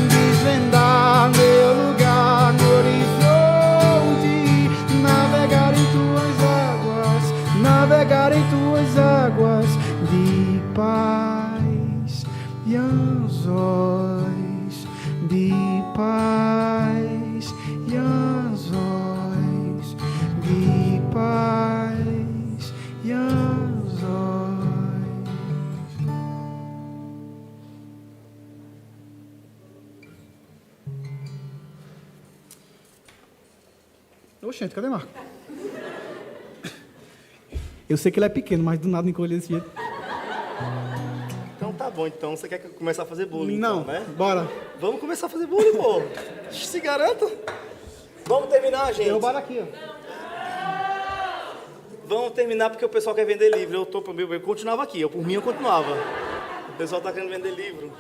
desvendar meu lugar no horizonte, navegar em tuas águas, navegar em tuas águas de paz e anzóis, de paz e anzóis, de paz e anzóis. Oxente, cadê Marco? Eu sei que ele é pequeno, mas do nada me encolhe desse jeito. Então tá bom, então você quer que eu comece a fazer bullying? Não, então, né? bora. Vamos começar a fazer bullying, pô. Se garanta. Vamos terminar, gente. Derrubaram aqui, ó. Vamos terminar porque o pessoal quer vender livro. Eu continuava aqui, por mim eu continuava. O pessoal tá querendo vender livro.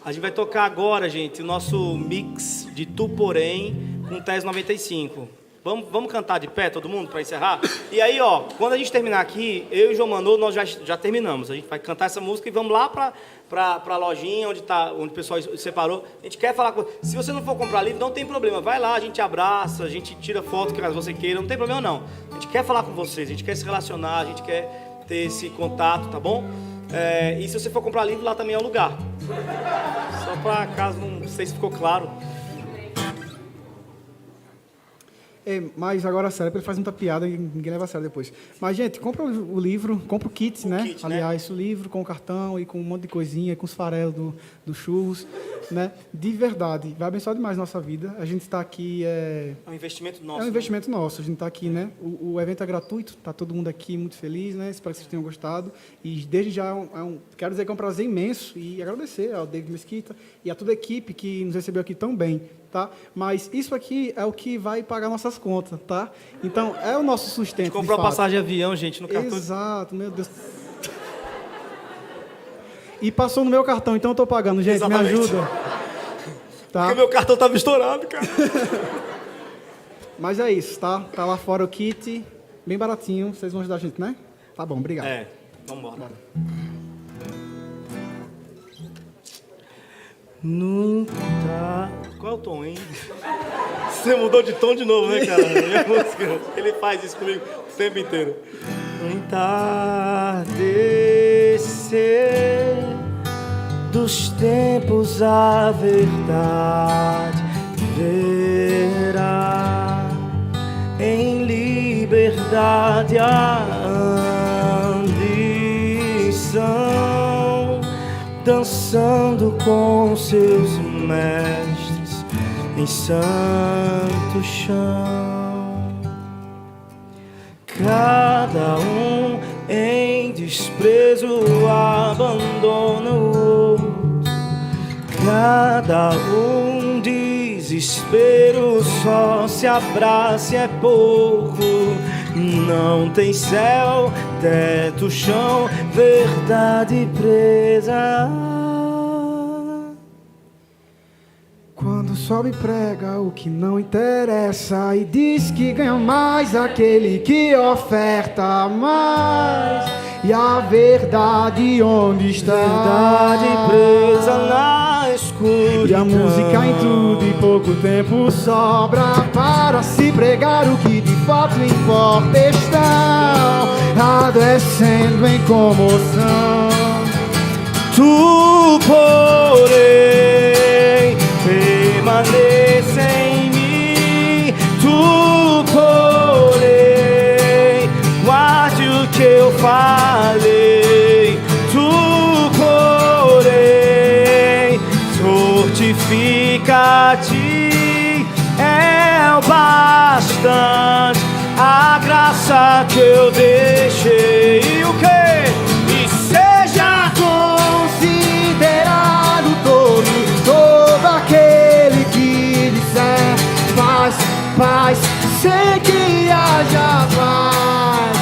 A gente vai tocar agora, gente, o nosso mix de Tu Porém com Tese 95. Vamos cantar de pé, todo mundo, para encerrar? E aí, ó, quando a gente terminar aqui, eu e o João Manô, nós já terminamos. A gente vai cantar essa música e vamos lá para a lojinha onde o pessoal separou. A gente quer falar com... Se você não for comprar livro, não tem problema. Vai lá, a gente abraça, a gente tira foto caso você queira, não tem problema não. A gente quer falar com vocês, a gente quer se relacionar, a gente quer ter esse contato, tá bom? E se você for comprar livro, lá também é o lugar. Só para caso não sei se ficou claro. Mas agora, sério, ele faz muita piada e ninguém leva a sério depois. Mas, gente, compra o livro, compra o kit, né? Kit, aliás, né? O livro com o cartão e com um monte de coisinha, com os farelos do churros, né? De verdade, vai abençoar demais a nossa vida. A gente está aqui... É um investimento nosso. É um investimento nosso. A gente está aqui, né? O evento é gratuito, está todo mundo aqui muito feliz, né? Espero que vocês tenham gostado. E desde já, quero dizer que é um prazer imenso e agradecer ao David Mesquita e a toda a equipe que nos recebeu aqui tão bem. Tá? Mas isso aqui é o que vai pagar nossas contas, tá? Então, é o nosso sustento. A gente comprou a passagem de avião, gente, no cartão. Exato, meu Deus. E passou no meu cartão, então eu tô pagando, gente, exatamente. Me ajuda. Tá? Porque meu cartão tava estourado, cara. Mas é isso, tá? Tá lá fora o kit, bem baratinho. Vocês vão ajudar a gente, né? Tá bom, obrigado. Vamos embora. Bora. Nunca. Qual é o tom, hein? Você mudou de tom de novo, né, cara? Minha música. Ele faz isso comigo o tempo inteiro. Entardecer dos tempos a verdade verá em liberdade a ambição, dançando com seus mestres em santo chão. Cada um em desprezo abandona o outro, cada um desespero só se abraça e é pouco. Não tem céu, teto, chão, verdade presa. Quando sobe prega o que não interessa e diz que ganha mais aquele que oferta mais. E a verdade onde está? Verdade presa na escuridão. E a música em tudo e pouco tempo sobra para se pregar o que de fato importa. Estão adoecendo em comoção. Tu, porém, permaneça em mim. Tu, porém, guarde o que eu falei. Tu, porém, fortifica-te, é o bastante a graça que eu deixei. E o quê? E seja considerado todo aquele que disser paz, paz, sem que haja paz.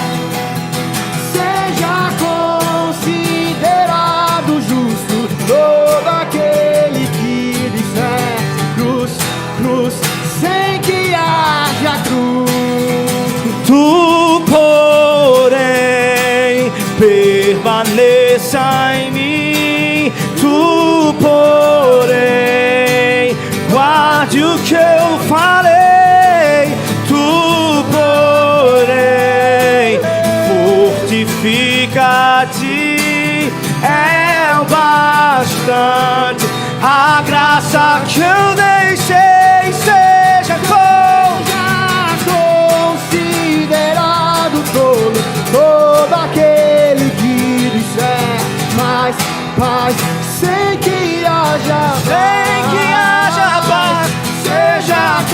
Seja considerado justo todo aquele que disser cruz, cruz, sem que haja cruz. Tu, porém, permaneça em mim. Tu, porém, guarde o que eu falei. Tu, porém, fortifica-te, é o bastante a graça que eu deixei. Seja considerado todo aquele que disser mais paz, sem que haja paz. Seja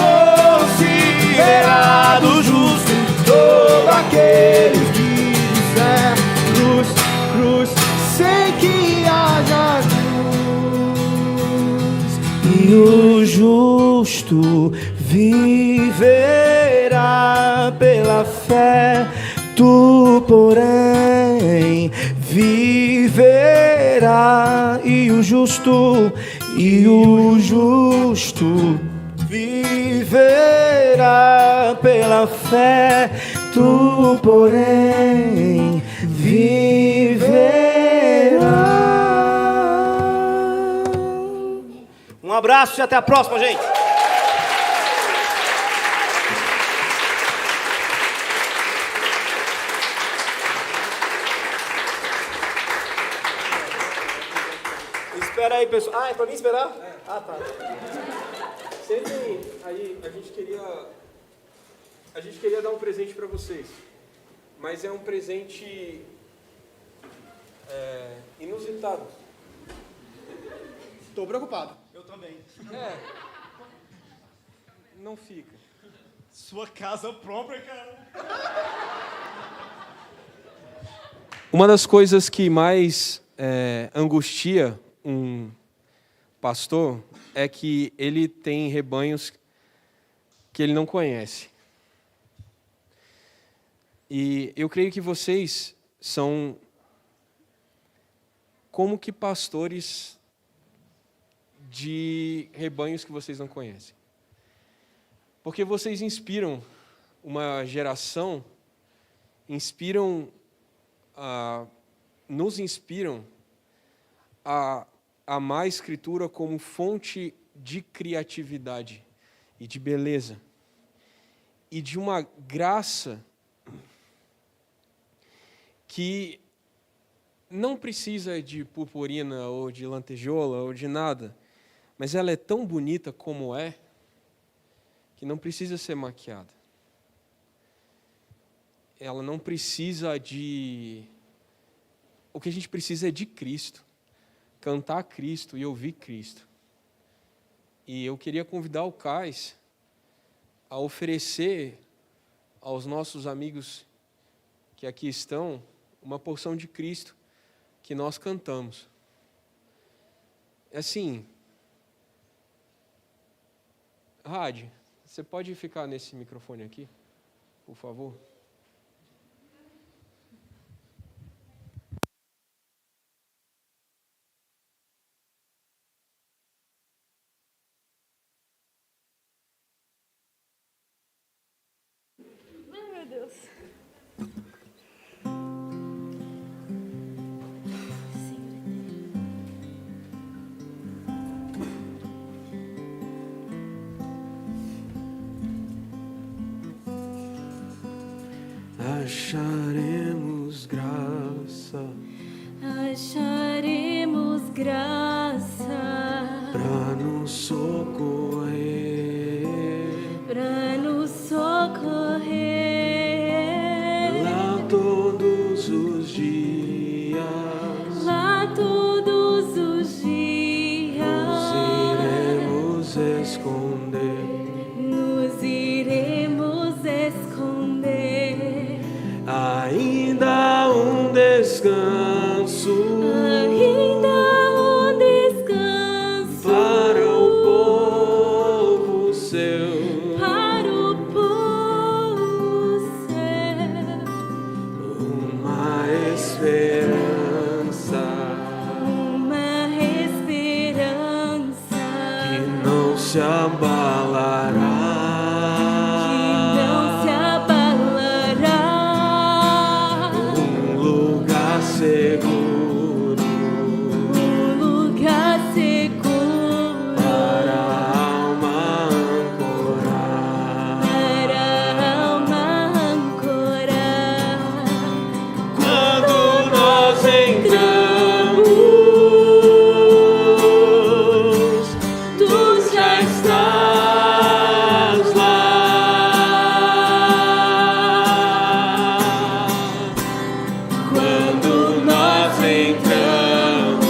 considerado justo todo aquele que disser cruz, cruz, sem que haja cruz. E o justo viverá pela fé. Tu, porém, viverá. E o justo viverá pela fé. Tu, porém, viverá. Um abraço e até a próxima, gente. Espera aí, pessoal. Ah, é pra mim esperar? Ah, tá. Sentem aí, a gente queria dar um presente pra vocês. Mas é um presente inusitado. Tô preocupado. Eu também. Não fica. Sua casa própria, cara. Uma das coisas que mais angustia um pastor é que ele tem rebanhos que ele não conhece. E eu creio que vocês são como que pastores de rebanhos que vocês não conhecem. Porque vocês inspiram uma geração, nos inspiram a amar a Escritura como fonte de criatividade e de beleza e de uma graça que não precisa de purpurina ou de lantejoula ou de nada, mas ela é tão bonita como é, que não precisa ser maquiada. Ela não precisa de... O que a gente precisa é de Cristo. Cantar Cristo e ouvir Cristo. E eu queria convidar o Cais a oferecer aos nossos amigos que aqui estão uma porção de Cristo que nós cantamos. Assim, Rádio, você pode ficar nesse microfone aqui, por favor? Ai, meu Deus. Acharemos graça, Acharemos graça pra nos socorrer, para nos socorrer. lá todos os dias, Lá todos os dias nos iremos esconder, nos iremos esconder. ainda um descanso, Ainda um descanso para o povo seu, para o povo seu. uma esperança Uma esperança que não se abalará, que não se abalará. um lugar seguro Um lugar seguro para a alma ancorar. para a alma ancorar. Quando nós entramos, Tu já estás lá. Quando nós entramos,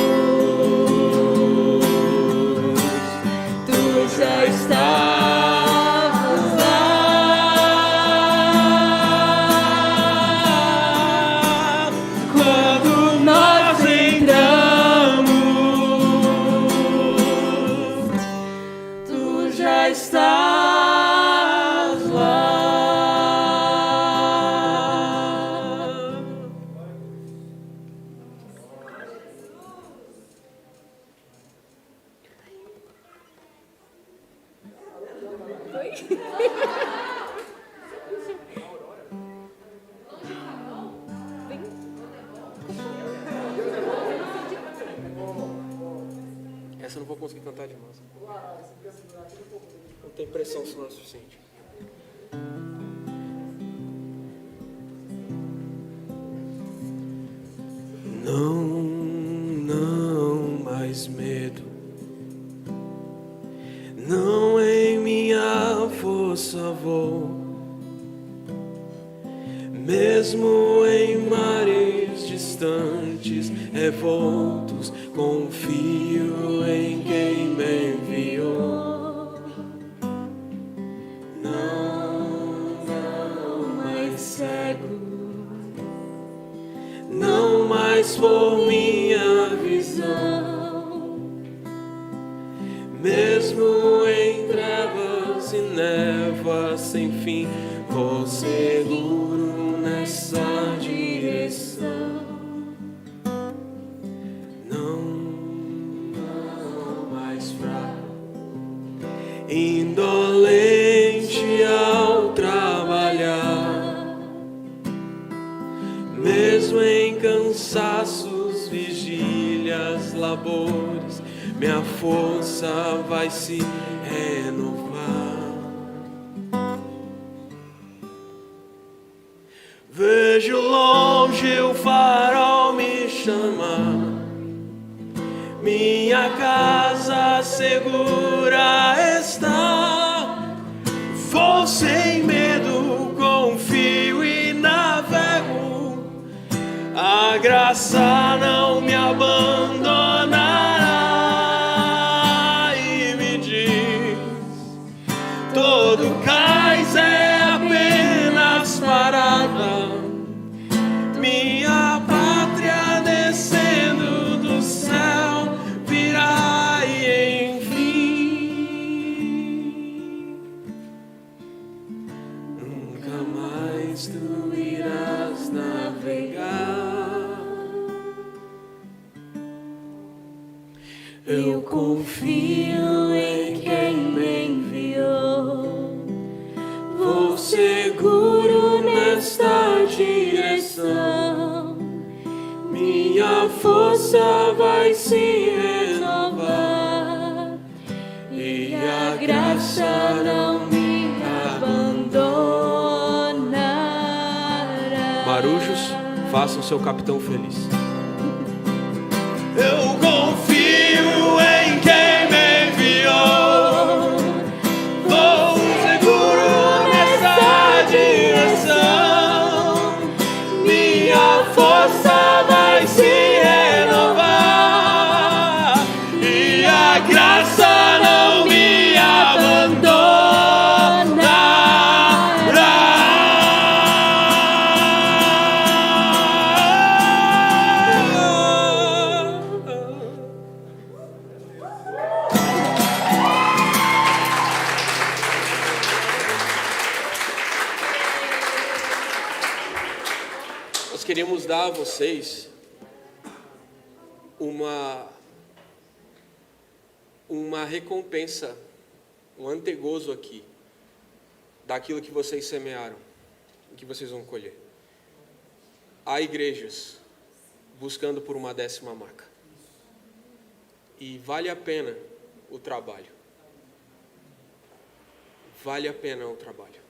Tu já estavas lá. quando nós entramos, Tu já estás lá. essa eu não vou conseguir cantar demais. Não tem pressão sonora suficiente. Não mais medo, não em minha força vou, mesmo em mares distantes, revoltos, confio em quem me enviou. Não mais cego, não mais por minha visão, mesmo em trevas e névoas sem fim, vou seguro nessa direção. Não mais fraco, indolente ao trabalhar, mesmo em cansaços, vigílias, labores, minha força vai se renovar. Vejo longe o farol me chamar, minha casa segura está. Vou sem medo, confio e navego, a graça não me abandonará. E me diz todo cais é apenas parada. Minha pátria descendo do céu virá e enfim nunca mais tu irás navegar. Eu confio em quem me enviou, vou seguro nesta direção. Minha força vai se renovar e a graça não me abandonará. Marujos, façam seu capitão feliz. Eu confio em quem me enviou, vou seguro nessa direção. Minha força vai se renovar e a graça não me Nós queríamos dar a vocês uma recompensa, um antegozo aqui, daquilo que vocês semearam, e que vocês vão colher. Há igrejas buscando por uma 10ª marca. E vale a pena o trabalho. Vale a pena o trabalho.